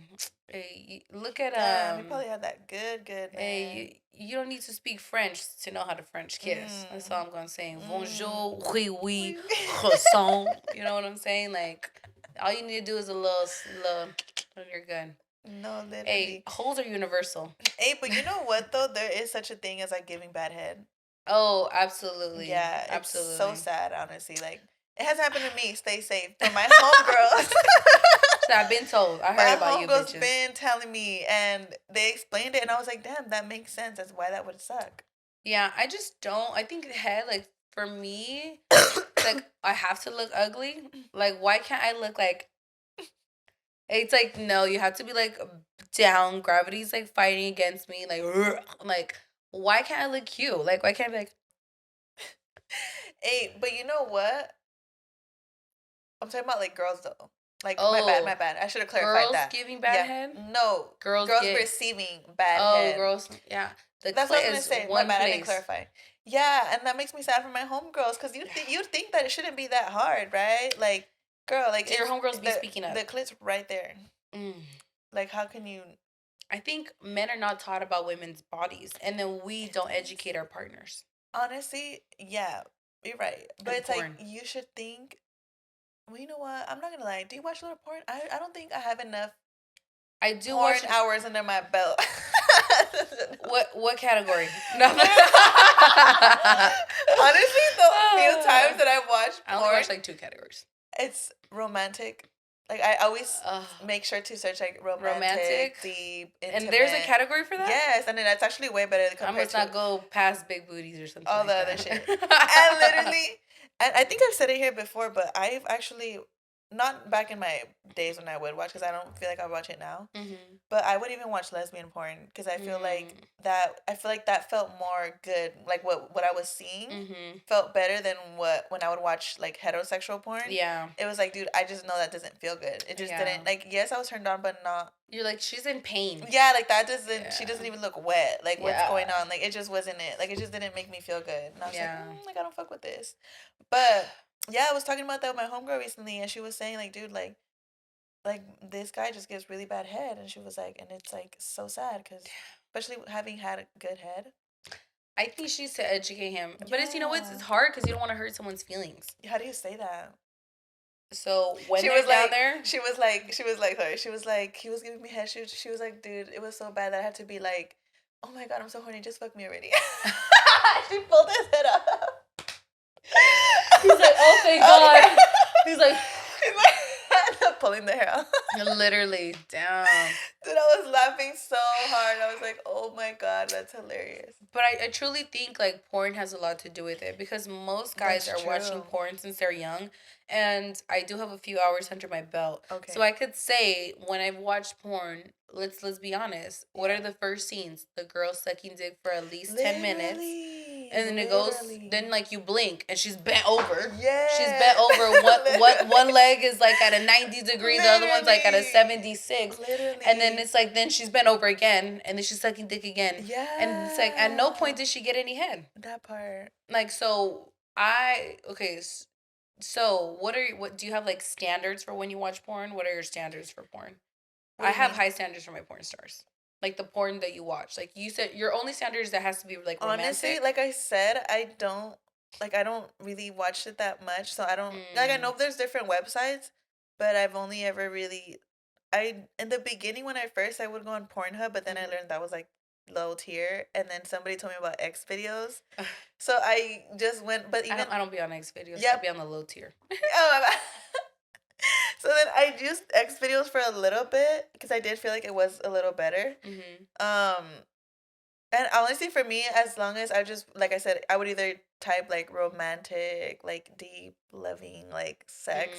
look at you probably had that good. Hey, you don't need to speak French to know how to French kiss. That's all I'm gonna say. Bonjour, oui, croissant. You know what I'm saying? All you need to do is a little, and you're good. No, literally. Hey, holes are universal. Hey, but you know what though? There is such a thing as giving bad head. Oh, absolutely. Yeah, absolutely. It's so sad, honestly. It hasn't happened to me. Stay safe. But my homegirls. I've been told. I heard about you bitches. My homegirls been telling me, and they explained it, and I was like, damn, that makes sense. That's why that would suck. Yeah, I just don't. I think head, for me, I have to look ugly. Why can't I look It's no, you have to be down. Gravity's fighting against me. Why can't I look cute? Why can't I be Hey, but you know what? I'm talking about girls though. My bad. I should have clarified girls that. Girls giving bad head? No. Girls receiving bad head. Oh, girls. Yeah. That's what I was going to say. My bad, I didn't clarify. Yeah, and that makes me sad for my homegirls because you'd think that it shouldn't be that hard, right? Girl, so your homegirls be speaking up. The clit's right there. How can you... I think men are not taught about women's bodies, and then we don't educate our partners. Honestly, yeah, you're right. But it's you should think... Well, you know what? I'm not gonna lie. Do you watch a lot of porn? I don't think I have enough. I do porn watch hours under my belt. What category? No. Honestly, the few times that I've watched porn, I only watch 2 categories. It's romantic. I always make sure to search romantic, deep, intimate. And there's a category for that? Yes, and then that's actually way better than compared to... I must not go past big booties or something all the other shit. And literally... And I think I've said it here before, but I've actually, not back in my days when I would watch, because I don't feel like I watch it now, but I would even watch lesbian porn, because I feel that felt more good, what I was seeing felt better than when I would watch, heterosexual porn. Yeah. It was dude, I just know that doesn't feel good. It just didn't, yes, I was turned on, but not. You're she's in pain. Yeah, that doesn't, she doesn't even look wet, what's going on, it just wasn't it, it just didn't make me feel good, and I was I don't fuck with this. But yeah, I was talking about that with my homegirl recently, and she was saying dude, this guy just gives really bad head, and she was and it's so sad, because especially having had a good head. I think she needs to educate him, but it's it's hard because you don't want to hurt someone's feelings. How do you say that? So when she was down there, he was giving me head. She was like, dude, it was so bad that I had to be oh my god, I'm so horny, just fuck me already. She pulled his head up. He's oh thank God. He's like, pulling the hair out. Literally, damn. Dude, I was laughing so hard. I was like, oh my God, that's hilarious. But I truly think like porn has a lot to do with it because most guys That's are watching true. porn since they're young, and I do have a few hours under my belt. Okay. So I could say when I've watched porn, let's be honest. What are the first scenes? The girl sucking dick for at least 10 minutes. And then it goes. Then like you blink, and she's bent over. Yeah. She's bent over. One leg is like at a 90 degree, the other one's like at a 76. Literally. And then it's like then she's bent over again, and then she's sucking dick again. Yeah. And it's like at no point did she get any head. That part. Like so, So what do you have like standards for when you watch porn? What are your standards for porn? I have high standards for my porn stars. Like the porn that you watch. Like you said, your only standard is that has to be like romantic. Honestly, like I said, I don't really watch it that much, so I don't like. I know there's different websites, but I've only ever really, in the beginning when I would go on Pornhub, but then I learned that was like low tier, and then somebody told me about X videos, so I just went. But even I don't be on X videos. Yep. I be on the low tier. Oh, so then I used X videos for a little bit because I did feel like it was a little better. And honestly, for me, as long as I just, like I said, I would either type like romantic, like deep, loving, like sex,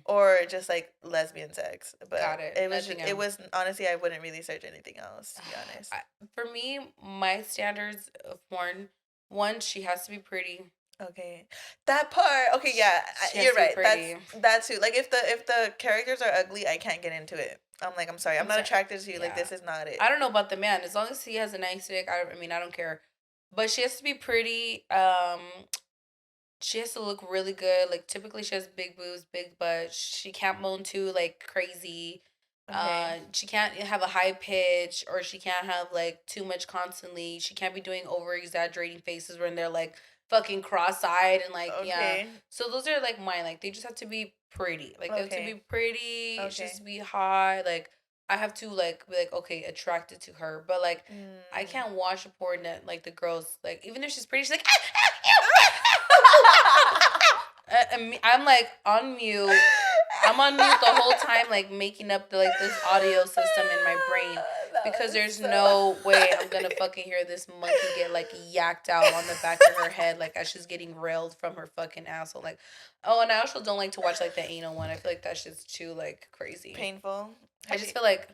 or just like lesbian sex. But got it. It was honestly, I wouldn't really search anything else, to be honest. For me, my standards of porn, one, she has to be pretty. Okay, that part. Okay, yeah, you're right. That's too. Like if the characters are ugly, I can't get into it. I'm like, I'm sorry, I'm not attracted to you. Yeah. Like this is not it. I don't know about the man. As long as he has a nice dick, I mean, I don't care. But she has to be pretty. She has to look really good. Like typically, she has big boobs, big butt. She can't moan too like crazy. Okay. She can't have a high pitch, or she can't have like too much constantly. She can't be doing over exaggerating faces when they're like fucking cross-eyed and like yeah. So those are like mine. Like they just have to be pretty. Like they have to be pretty. She has to be hot. Like I have to like be like okay, attracted to her. But like I can't watch a porn that like the girls like even if she's pretty, she's like I'm like on mute. I'm on mute the whole time, like making up this audio system in my brain because there's no way I'm gonna fucking hear this monkey get like yacked out on the back of her head, like as she's getting railed from her fucking asshole. Like, oh, and I also don't like to watch like the anal one. I feel like that shit's too like crazy, painful. I just feel like,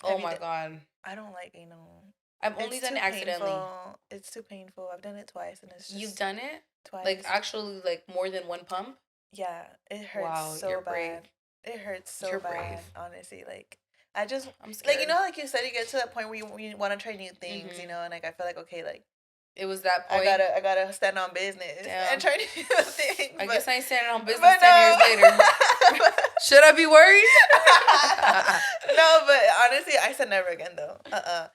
oh my god, I don't like anal. I've only done it accidentally. Painful. It's too painful. I've done it twice, and it's just you've done it twice, like actually like more than one pump. Yeah, it hurts so bad. Brave. It hurts so you're bad, brave. Honestly. Like, I'm scared. Like, you know, like you said, you get to that point where you want to try new things, you know, and like I feel like okay, like it was that point. I gotta stand on business and try new things. I guess I ain't standing on business 10 years later. Should I be worried? No, but honestly, I said never again though.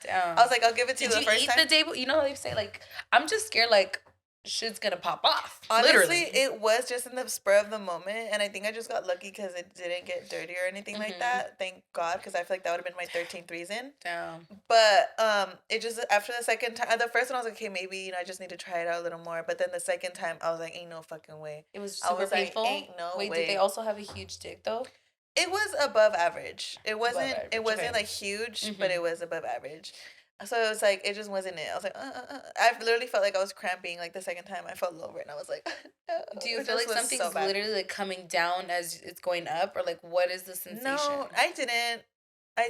Damn. I was like, I'll give it to you the first time. Did you eat the day? You know how they say like, I'm just scared like shit's gonna pop off. Honestly, literally. It was just in the spur of the moment, and I think I just got lucky because it didn't get dirty or anything like that. Thank God, because I feel like that would have been my 13th reason. Damn. But it just after the second time, the first one I was like, okay, maybe you know I just need to try it out a little more. But then the second time, I was like, ain't no fucking way. It was super painful. Like, ain't no way. Did they also have a huge dick though? It was above average. It wasn't. It wasn't like huge, but it was above average. So it was like, it just wasn't it. I was like, I literally felt like I was cramping. Like the second time I fell over and I was like, do you feel like something's so literally like coming down as it's going up, or like what is the sensation? No, I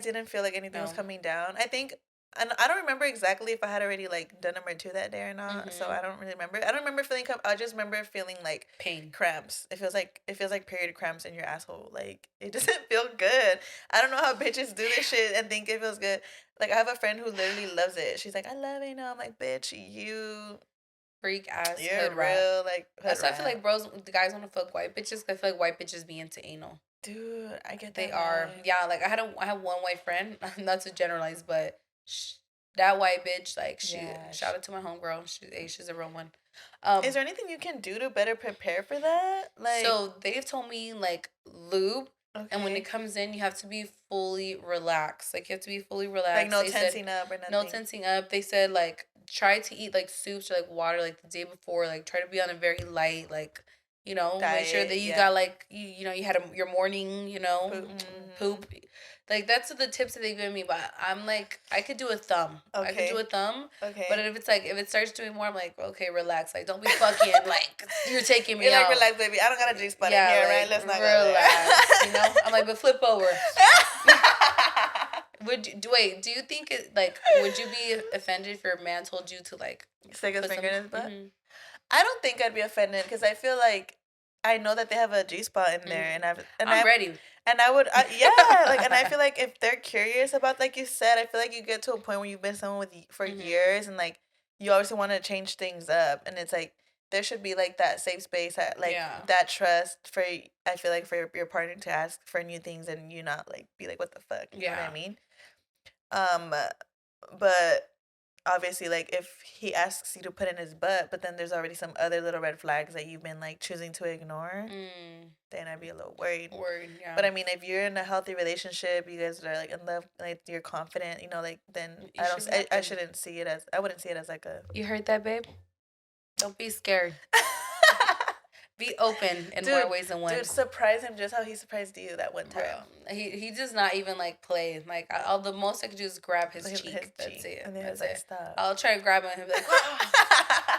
didn't feel like anything was coming down. I think, and I don't remember exactly if I had already like done number 2 that day or not. So I don't really remember. I don't remember feeling I just remember feeling like pain, cramps. It feels like period cramps in your asshole. Like it doesn't feel good. I don't know how bitches do this shit and think it feels good. Like, I have a friend who literally loves it. She's like, I love it. I'm like, bitch, you freak ass. You're real, like, that's why I feel like the guys want to fuck white bitches. I feel like white bitches be into anal. Dude, I get that. They are. Yeah, like, I have one white friend, not to generalize, but that white bitch, like, shout out to my homegirl. She's a real one. Is there anything you can do to better prepare for that? Like, so they've told me, like, lube. Okay. And when it comes in, you have to be fully relaxed. Like, you have to be fully relaxed. Like, no tensing up or nothing. No tensing up. They said, like, try to eat, like, soups or, like, water, like, the day before. Like, try to be on a very light, like, You know, make sure that Diet, you yeah. got like you know you had your morning, you know, Poop. poop. Like that's the tips that they give me. But I'm like I could do a thumb. I could do a Okay. thumb. Okay. But if it's like if it starts doing more, I'm like okay, relax. Like don't be fucking like you're taking me You're like, out. relax, baby. I don't got a G spot in Yeah, here, right? like Let's not go relax. You know, there. I'm like, but flip over. Would you, wait? Do you think it like? Would you be offended if your man told you to like Stick his put finger some? in his butt? Mm-hmm. I don't think I'd be offended because I feel like I know that they have a G spot in there, and I'm ready. I would, yeah, like, and I feel like if they're curious about, like you said, I feel like you get to a point where you've been someone with for years, and like you obviously want to change things up, and it's like there should be like that safe space, like that trust for I feel like for your partner to ask for new things and you not like be like what the fuck, you know what I mean? Um, but obviously like if he asks you to put in his butt but then there's already some other little red flags that you've been like choosing to ignore, then I'd be a little worried. Yeah. But I mean if you're in a healthy relationship, you guys are like in love, like you're confident, you know, like then I shouldn't see it as, I wouldn't see it as like a, you heard that, babe? Don't be scared. Be open in more ways than one. Dude, surprise him just how he surprised you that one time. Bro, he does not even like play. Like all the most I could do is grab his cheek. That's it. And then That's like, it. stop. I'll try to grab him and he'll be like,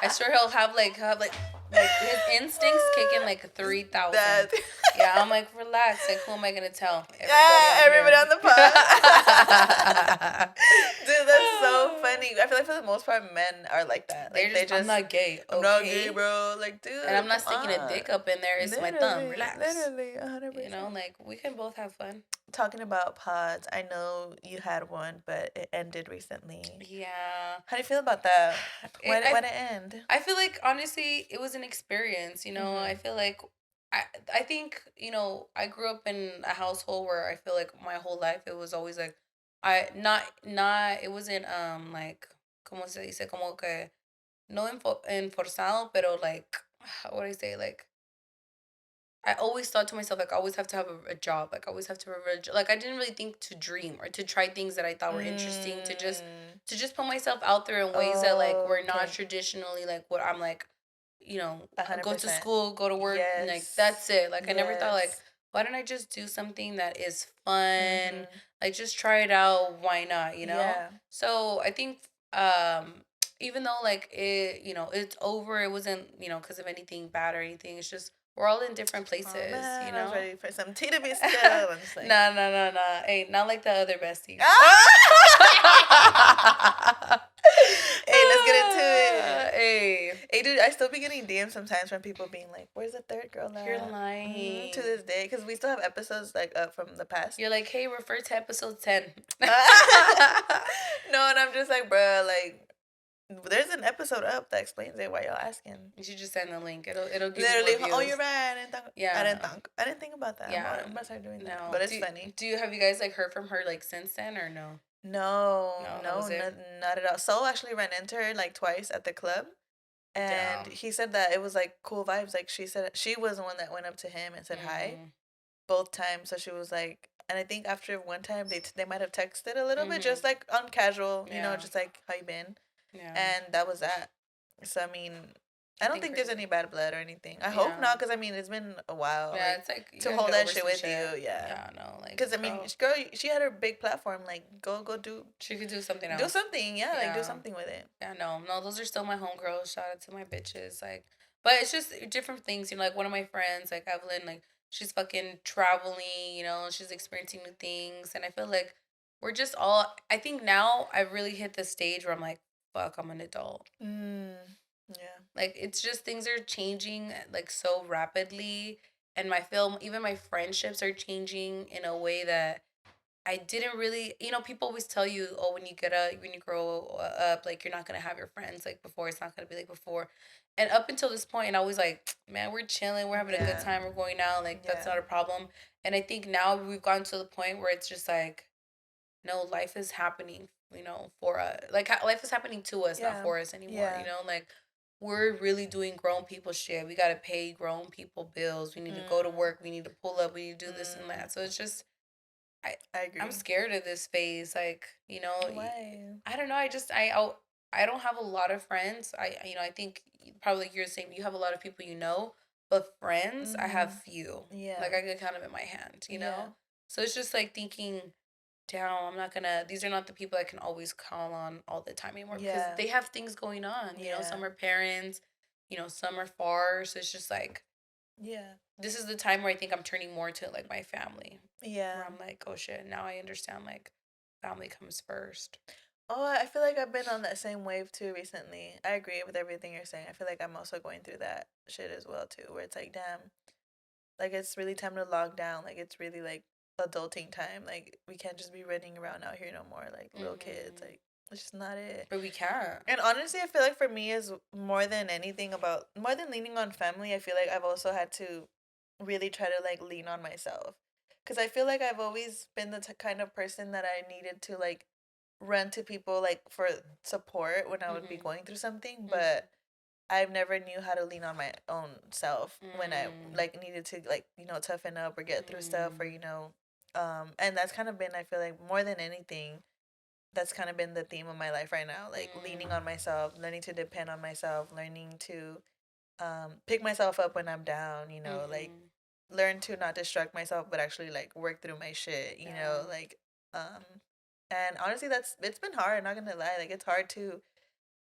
I swear he'll have like his instincts kick in like 3,000. Yeah, I'm like, relax. Like, who am I gonna tell? Everybody on the pod. Dude, that's so funny. I feel like for the most part, men are like that. Like they just I'm not gay. Okay? I'm not gay, bro. Like, dude. And I'm not sticking a dick up in there. It's my thumb. Relax. Literally, 100%. You know, like we can both have fun. Talking about pods, I know you had one, but it ended recently. Yeah. How do you feel about that? Why did it end? I feel like honestly, it was an experience. You know, I feel like I think you know I grew up in a household where I feel like my whole life it was always like not it wasn't like como se dice como que no enforzado pero like what do I say like I always thought to myself, like, I always have to have a job. Like, I always have to have a job. Like, I didn't really think to dream or to try things that I thought were interesting. To just put myself out there in ways that, like, were not traditionally, like, what I'm, like, you know, 100%. Go to school, go to work. Yes. Like, that's it. Like, I never thought, like, why don't I just do something that is fun? Like, just try it out. Why not, you know? Yeah. So, I think, even though, like, it, you know, it's over, it wasn't, you know, because of anything bad or anything. It's just, we're all in different places, you know. I was ready for some tea to be spilled. Like, no. Hey, not like the other besties. Hey, let's get into it. Hey, dude, I still be getting DMs sometimes from people being like, "Where's the third girl at?" You're lying. To this day, because we still have episodes like from the past. You're like, hey, refer to episode 10. No, and I'm just like, bruh, like. There's an episode up that explains it. Why y'all asking? You should just send the link. It'll give literally. You more views. Oh, you're right. I didn't think about that. Yeah, I'm about to start doing that. But it's funny. Have you guys like heard from her like since then or no? No, not at all. Soul actually ran into her like twice at the club, and he said that it was like cool vibes. Like she said she was the one that went up to him and said hi, both times. So she was like, and I think after one time they might have texted a little bit, just like on casual, you know, just like how you been. Yeah. And that was that. So, I mean, I don't think there's any bad blood or anything. I hope not, because, I mean, it's been a while. Yeah, it's like to hold that shit with you. Yeah. Yeah, no. Like, because, I mean, girl, she had her big platform. Like, go do. She could do something else. Do something, yeah. Like, do something with it. Yeah, no, those are still my homegirls. Shout out to my bitches. Like, but it's just different things. You know, like, one of my friends, like, Evelyn, like, she's fucking traveling, you know, she's experiencing new things. And I feel like we're just all, I think now I've really hit the stage where I'm like, fuck, I'm an adult. Yeah. Like, it's just things are changing, like, so rapidly. And even my friendships are changing in a way that I didn't really, you know, people always tell you, oh, when you grow up, like, you're not going to have your friends like before. It's not going to be like before. And up until this point, I was like, man, we're chilling. We're having a good time. We're going out. Like, that's not a problem. And I think now we've gotten to the point where it's just like, no, life is happening, you know, for us. Like, life is happening to us, not for us anymore, you know? Like, we're really doing grown people shit. We got to pay grown people bills. We need to go to work. We need to pull up. We need to do this and that. So it's just, I agree. I'm scared of this phase. Like, you know, why? I don't know. I don't have a lot of friends. I think probably you're the same. You have a lot of people you know. But friends, I have few. Yeah. Like, I could count them in my hand, you know? So it's just like thinking, damn, I'm not gonna, these are not the people I can always call on all the time anymore because they have things going on. You know, some are parents, you know, some are far. So it's just like, this is the time where I think I'm turning more to like my family. Where I'm like, oh shit, now I understand like family comes first. Oh, I feel like I've been on that same wave too recently. I agree with everything you're saying. I feel like I'm also going through that shit as well too, where it's like, damn, like it's really time to log down. Like it's really like adulting time. Like we can't just be running around out here no more like little kids. Like it's just not it. But we can't. And honestly, I feel like for me is more than anything about more than leaning on family. I feel like I've also had to really try to like lean on myself, because I feel like I've always been the kind of person that I needed to like run to people like for support when I would be going through something, but I've never knew how to lean on my own self when I like needed to like, you know, toughen up or get through stuff or, you know, and that's kind of been, I feel like more than anything, that's kind of been the theme of my life right now, like leaning on myself, learning to depend on myself, learning to pick myself up when I'm down, you know, like learn to not distract myself but actually like work through my shit, you know, like um and honestly that's it's been hard, not gonna lie, like it's hard to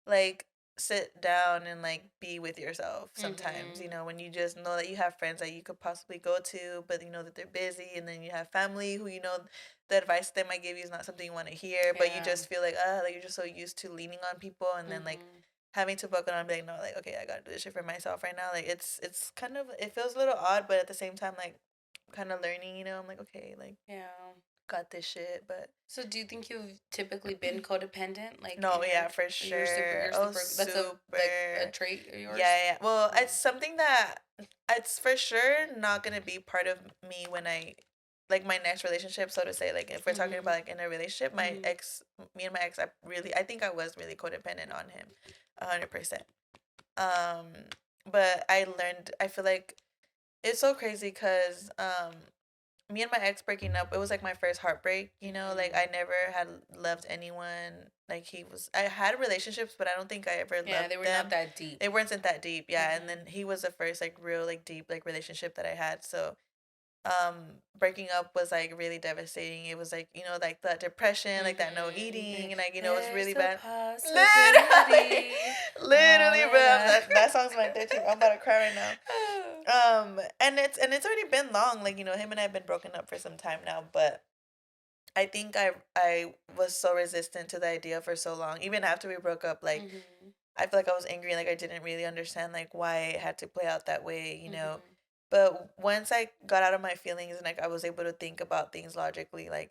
like sit down and like be with yourself sometimes, you know, when you just know that you have friends that you could possibly go to but you know that they're busy, and then you have family who, you know, the advice they might give you is not something you want to hear, but you just feel like you're just so used to leaning on people, and then like having to buckle down and be like, no, like okay, I gotta do this shit for myself right now. Like it's kind of, it feels a little odd, but at the same time like kind of learning, you know, I'm like okay, like got this shit. But so do you think you've typically been codependent? Like no, yeah, for sure. you're Oh, super, that's a trait of yours? Yeah. Well, it's something that it's for sure not gonna be part of me when I like my next relationship, so to say. Like if we're talking about like in a relationship, me and my ex, I think I was really codependent on him, 100%. Um, but I learned. I feel like it's so crazy because me and my ex breaking up, it was like my first heartbreak, you know, like I never had loved anyone. Like I had relationships, but I don't think I ever loved them. They were not that deep. They weren't that deep, yeah. And then he was the first like real like deep like relationship that I had. So um breaking up was like really devastating. It was like, you know, like that depression, like that no eating, and like, you know, it was really bad. Literally, literally, bro. That song's my bitch. I'm about to cry right now. And it's already been long. Like, you know, him and I have been broken up for some time now, but I think I was so resistant to the idea for so long. Even after we broke up, like I feel like I was angry, like I didn't really understand like why it had to play out that way, you know. But once I got out of my feelings and like I was able to think about things logically, like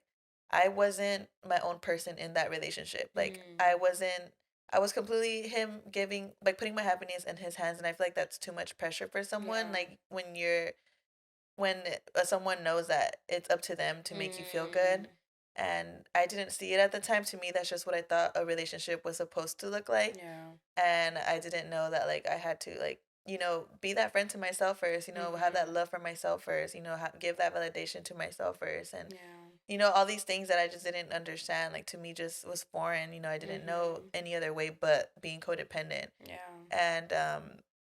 I wasn't my own person in that relationship. Like I was completely him giving like putting my happiness in his hands, and I feel like that's too much pressure for someone. Like when someone knows that it's up to them to make you feel good, and I didn't see it at the time. To me, that's just what I thought a relationship was supposed to look like. And I didn't know that like I had to like, you know, be that friend to myself first, you know, have that love for myself first, you know, give that validation to myself first, and you know, all these things that I just didn't understand, like to me just was foreign, you know. I didn't know any other way but being codependent. And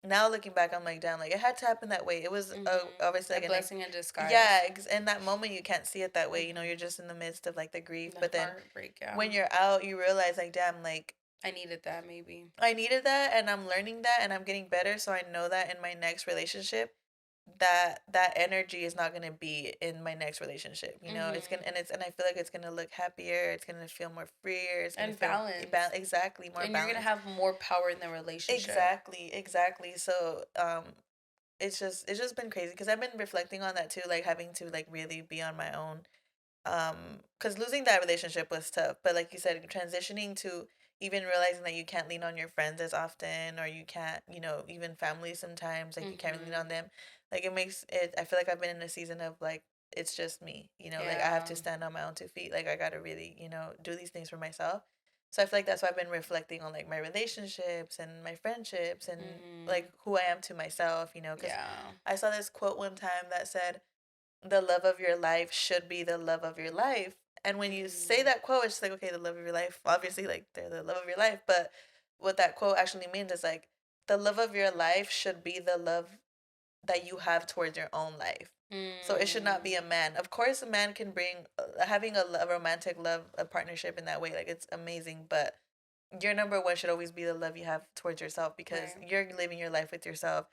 now looking back, I'm like, damn, like it had to happen that way. It was obviously like a blessing in disguise. Yeah, in that moment you can't see it that way. You know, you're just in the midst of like the grief, but then heartbreak, when you're out, you realize like, damn, like I needed that maybe. I needed that, and I'm learning that, and I'm getting better. So I know that in my next relationship, that energy is not gonna be in my next relationship. You know, it's gonna, and I feel like it's gonna look happier. It's gonna feel more freer. It's gonna feel balanced. Exactly, more. And balanced. You're gonna have more power in the relationship. Exactly. So it's just been crazy because I've been reflecting on that too, like having to like really be on my own. Because losing that relationship was tough, but like you said, transitioning to even realizing that you can't lean on your friends as often, or you can't, you know, even family sometimes, like you can't really lean on them. Like it makes it. I feel like I've been in a season of like it's just me, you know, like I have to stand on my own 2 feet. Like I gotta really, you know, do these things for myself. So I feel like that's why I've been reflecting on like my relationships and my friendships and like who I am to myself, you know, because I saw this quote one time that said, the love of your life should be the love of your life. And when you say that quote, it's like, okay, the love of your life, obviously, like they're the love of your life. But what that quote actually means is like, the love of your life should be the love that you have towards your own life. So it should not be a man. Of course, a man can bring having a romantic love, a partnership in that way. Like, it's amazing, but your number one should always be the love you have towards yourself, because you're living your life with yourself.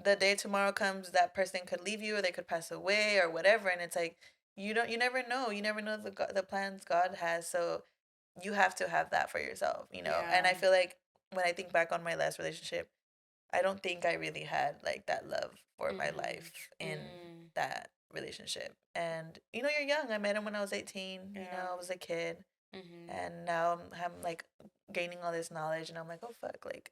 The day tomorrow comes, that person could leave you, or they could pass away, or whatever, and it's like you never know. You never know the plans God has. So you have to have that for yourself, you know. And I feel like when I think back on my last relationship, I don't think I really had like that love for my life in that relationship. And you know, you're young. I met him when I was 18. You know, I was a kid. And now I'm like gaining all this knowledge, and I'm like, oh fuck, like.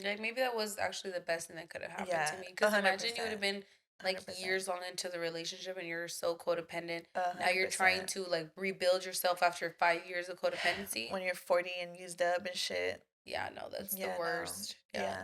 Like, maybe that was actually the best thing that could have happened to me. Because imagine you would have been like 100%. years long into the relationship and you're so codependent. 100%. Now you're trying to like rebuild yourself after 5 years of codependency. When you're 40 and used up and shit. Yeah, no, that's the worst. No. Yeah.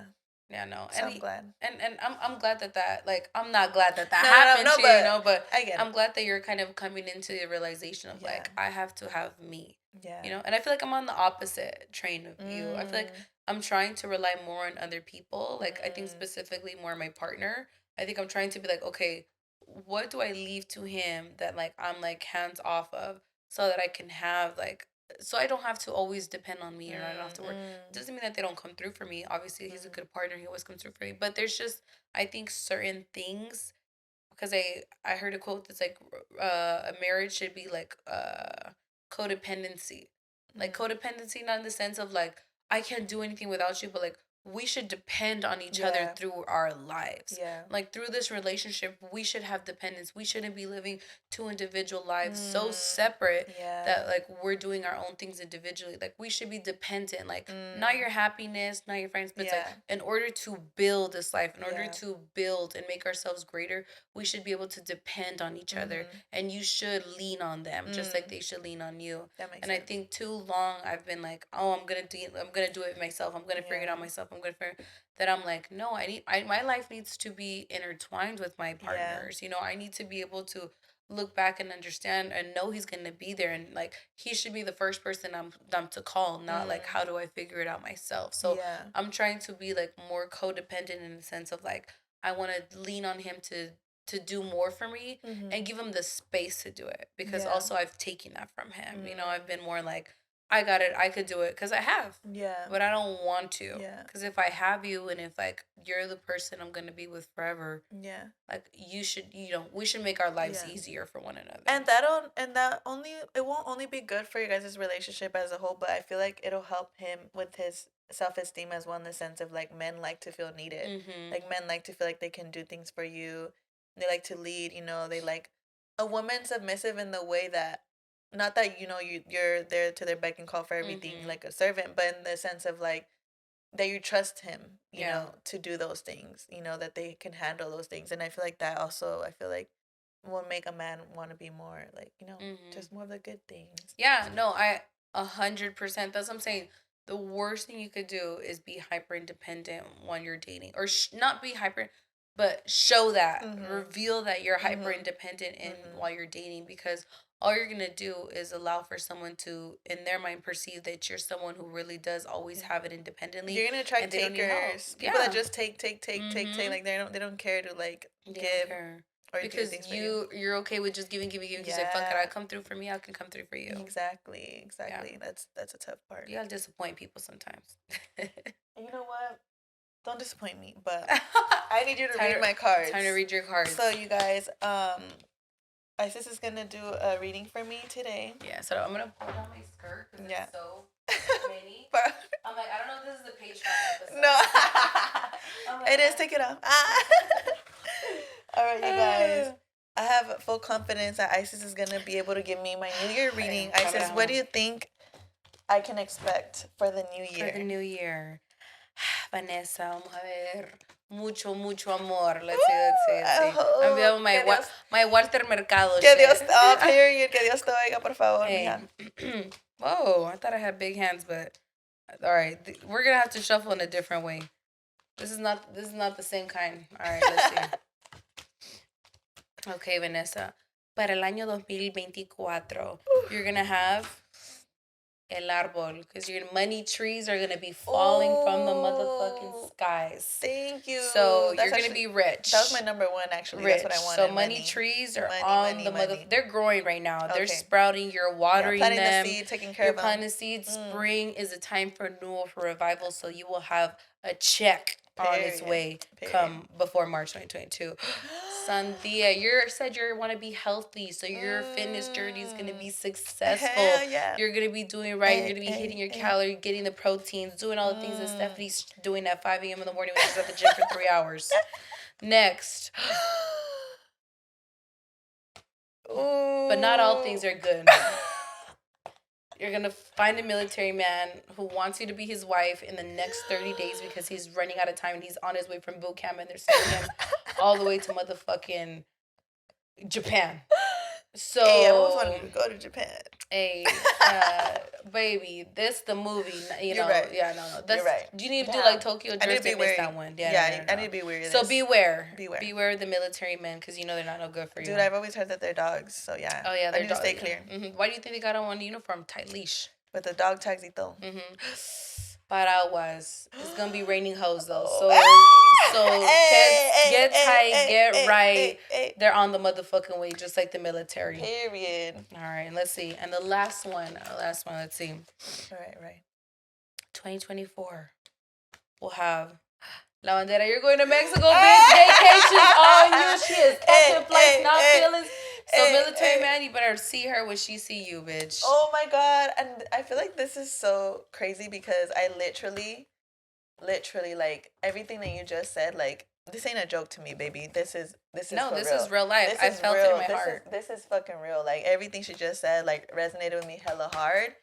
Yeah, no. So I'm glad. And I'm glad that like, I'm not glad that happened to you, you know, but I'm glad that you're kind of coming into the realization of like, I have to have me. Yeah. You know, and I feel like I'm on the opposite train of you. I feel like I'm trying to rely more on other people. Like, I think specifically more my partner. I think I'm trying to be like, okay, what do I leave to him that like I'm like hands off of, so that I can have like, so I don't have to always depend on me, or I don't have to work. It doesn't mean that they don't come through for me. Obviously, he's a good partner. He always comes through for me. But there's just, I think, certain things, because I heard a quote that's like, a marriage should be like codependency. Like, codependency, not in the sense of like, I can't do anything without you, but like, we should depend on each other through our lives. Yeah. Like, through this relationship, we should have dependence. We shouldn't be living two individual lives so separate that like we're doing our own things individually. Like, we should be dependent. Like, not your happiness, not your friends, but it's like, in order to build this life, in order to build and make ourselves greater, we should be able to depend on each other, and you should lean on them just like they should lean on you. That makes sense. I think too long I've been like, oh, I'm gonna do it myself. I'm gonna figure it out myself. That I'm like, no, my life needs to be intertwined with my partners. You know, I need to be able to look back and understand and know he's gonna be there, and like, he should be the first person I'm to call, not like, how do I figure it out myself. So I'm trying to be like more codependent in the sense of like, I want to lean on him to do more for me, and give him the space to do it, because also I've taken that from him. You know, I've been more like, I got it, I could do it, because I have. Yeah. But I don't want to. Yeah. Because if I have you, and if like you're the person I'm gonna be with forever. Yeah. Like, you should, you know, we should make our lives easier for one another. And it won't only be good for you guys' relationship as a whole, but I feel like it'll help him with his self-esteem as well, in the sense of like, men like to feel needed. Like, men like to feel like they can do things for you. They like to lead, you know. They like a woman submissive in the way that, not that, you know, you're there to their beck and call for everything, like a servant, but in the sense of like, that you trust him, you know, to do those things, you know, that they can handle those things. And I feel like that also, I feel like, will make a man want to be more like, you know, just more of the good things. Yeah, no, 100%. That's what I'm saying. The worst thing you could do is be hyper independent when you're dating, or not be hyper, but show that, reveal that you're hyper independent in while you're dating, because all you're gonna do is allow for someone to, in their mind, perceive that you're someone who really does always have it independently. You're gonna attract takers, people that just take. Like, they don't care to like give. Because you're okay with just giving. You say, fuck it, I come through for me, I can come through for you. Exactly. Yeah. That's a tough part. You gotta disappoint people sometimes. You know what? Don't disappoint me, but I need you to read my cards. Time to read your cards. So you guys, Isis is gonna do a reading for me today. Yeah, so I'm gonna pull down my skirt because it's so many. I'm like, I don't know if this is the Patreon episode. No. Like, it is. Take it off. All right, you guys. I have full confidence that Isis is gonna be able to give me my New Year reading. Isis, what do you think I can expect for the new year? For the new year, Vanessa, vamos a ver. Mucho amor. Let's see. I'm viendo my Walter Mercado. Que Dios, period. Que Dios te oiga, por favor, mija. Whoa, I thought I had big hands, but all right, we're gonna have to shuffle in a different way. This is not the same kind. All right, let's see. Okay, Vanessa. Para el año 2024, you're gonna have El árbol. Because your money trees are going to be falling from the motherfucking skies. Thank you. So you're going to be rich. That was my number one, actually. Rich. That's what I wanted. So money trees are on the mother. They're growing right now. Okay. They're sprouting. You're watering them. Planting the seed, taking care of them. You're planting the seeds. Spring is a time for renewal, for revival. So you will have a check on its way come before March 2022. Sandia, you said you want to be healthy, so your fitness journey is going to be successful. Hell yeah. You're going to be doing right. You're going to be hitting your calories, getting the proteins, doing all the things that Stephanie's doing at 5 a.m. in the morning when she's at the gym for 3 hours. Next. But not all things are good. You're going to find a military man who wants you to be his wife in the next 30 days because he's running out of time and he's on his way from boot camp and they're sending him all the way to motherfucking Japan. So, hey, I always wanted to go to Japan. Hey, baby, this the movie. You know, right. Yeah, no. That's, you're right. You need to do like Tokyo Drift and miss that one. Yeah, I need to be weary of So this. beware the military men because you know they're not no good for you. Dude, I've always heard that they're dogs. So yeah. Oh yeah, they're dogs. I need to stay clear. Mm-hmm. Why do you think they got on one uniform? Tight leash. With the dog tags, though. Paraguas. It's gonna be raining hoes though. So get tight, get right. They're on the motherfucking way, just like the military. Period. All right, let's see. And the last one, let's see. Right. 2024. We'll have La Bandera. You're going to Mexico, bitch. Vacations on you. She is catching flights, not feelings. So military man, you better see her when she see you, bitch. Oh my God. And I feel like this is so crazy because I literally, like, everything that you just said, like, this ain't a joke to me, baby. This is no, for this real. Is real life. I felt real. It in my heart. This is fucking real. Like, everything she just said, like, resonated with me hella hard.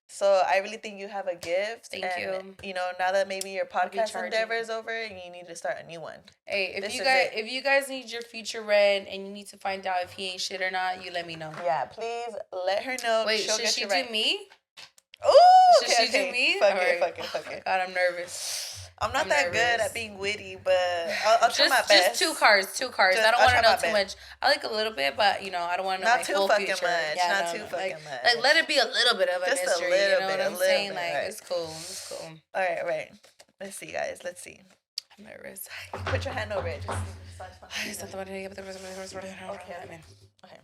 So I really think you have a gift. Thank you. You know, now that maybe your podcast endeavor is over, you need to start a new one. Hey, if you guys need your future read and you need to find out if he ain't shit or not, you let me know. Yeah, please let her know. Wait, should she do me? Ooh, should she do me? Fuck it. God, I'm nervous. I'm not that good at being witty, but I'll try my best. Just two cards. I don't want to know too much. I like a little bit, but you know, I don't want to know my whole future. Yeah, not too fucking much. Like, let it be a little bit of a mystery. Just a little you know bit, what I'm saying? Bit, like, right. It's cool. All right. Let's see, guys. I'm nervous. Put your hand over it. Okay.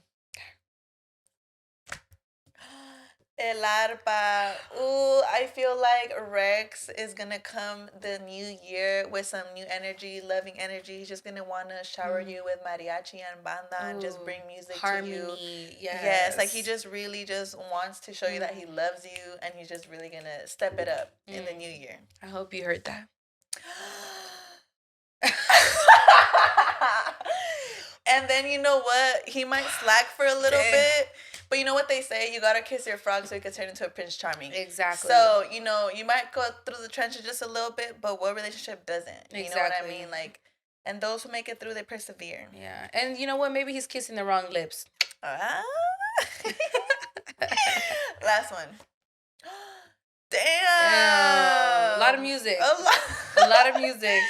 El arpa. Ooh, I feel like Rex is gonna come the new year with some new energy, loving energy. He's just gonna wanna shower you with mariachi and banda and just bring music to you. Yes, like he just really just wants to show you that he loves you, and he's just really gonna step it up in the new year. I hope you heard that. And then you know what? He might slack for a little bit. But you know what they say? You gotta kiss your frog so you can turn into a Prince Charming. Exactly. So, you know, you might go through the trenches just a little bit, but what relationship doesn't? Exactly. You know what I mean? Like, and those who make it through, they persevere. Yeah. And you know what? Maybe he's kissing the wrong lips. Last one. Damn. A lot of music. A lot of music.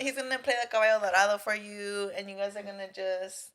He's gonna play the Caballo Dorado for you, and you guys are gonna just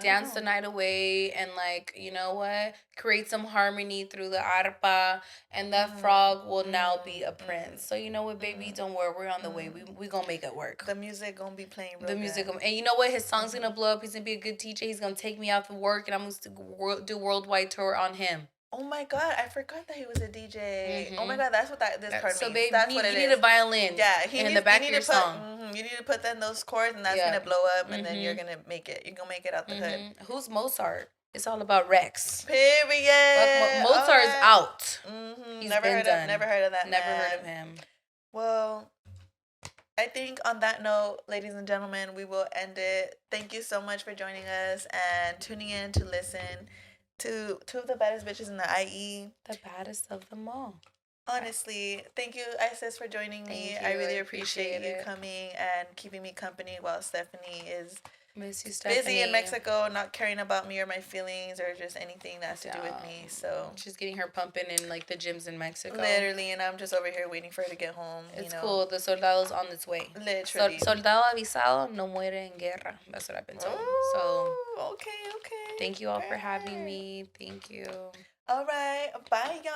dance the night away and, like, you know what, create some harmony through the arpa, and that frog will now be a prince. So you know what, baby, don't worry, we're on the way. We gonna make it work. The music gonna be playing real the music good. And you know what, his song's gonna blow up. He's gonna be a good teacher. He's gonna take me out to work, and I'm gonna do worldwide tour on him. Oh my God, I forgot that he was a DJ. Oh my God, that's what this part means. So baby, that's what you need a violin. Yeah, in the back of your song. You need to put in those chords, and that's gonna blow up, and then you're gonna make it. You're gonna make it out the hood. Who's Mozart? It's all about Rex. Period. Mozart is out. He's never heard of that. Never heard of him. Well, I think on that note, ladies and gentlemen, we will end it. Thank you so much for joining us and tuning in to listen to two of the baddest bitches in the IE. The baddest of them all. Honestly, thank you, Isis, for joining me. I really appreciate you coming and keeping me company while Stephanie is busy in Mexico, not caring about me or my feelings or just anything that has to do with me. So she's getting her pumping in, like, the gyms in Mexico. Literally, and I'm just over here waiting for her to get home. It's cool. The soldado's on its way. Literally. Soldado avisado no muere en guerra. That's what I've been told. So okay. Thank you all for having me. Thank you. All right. Bye, y'all.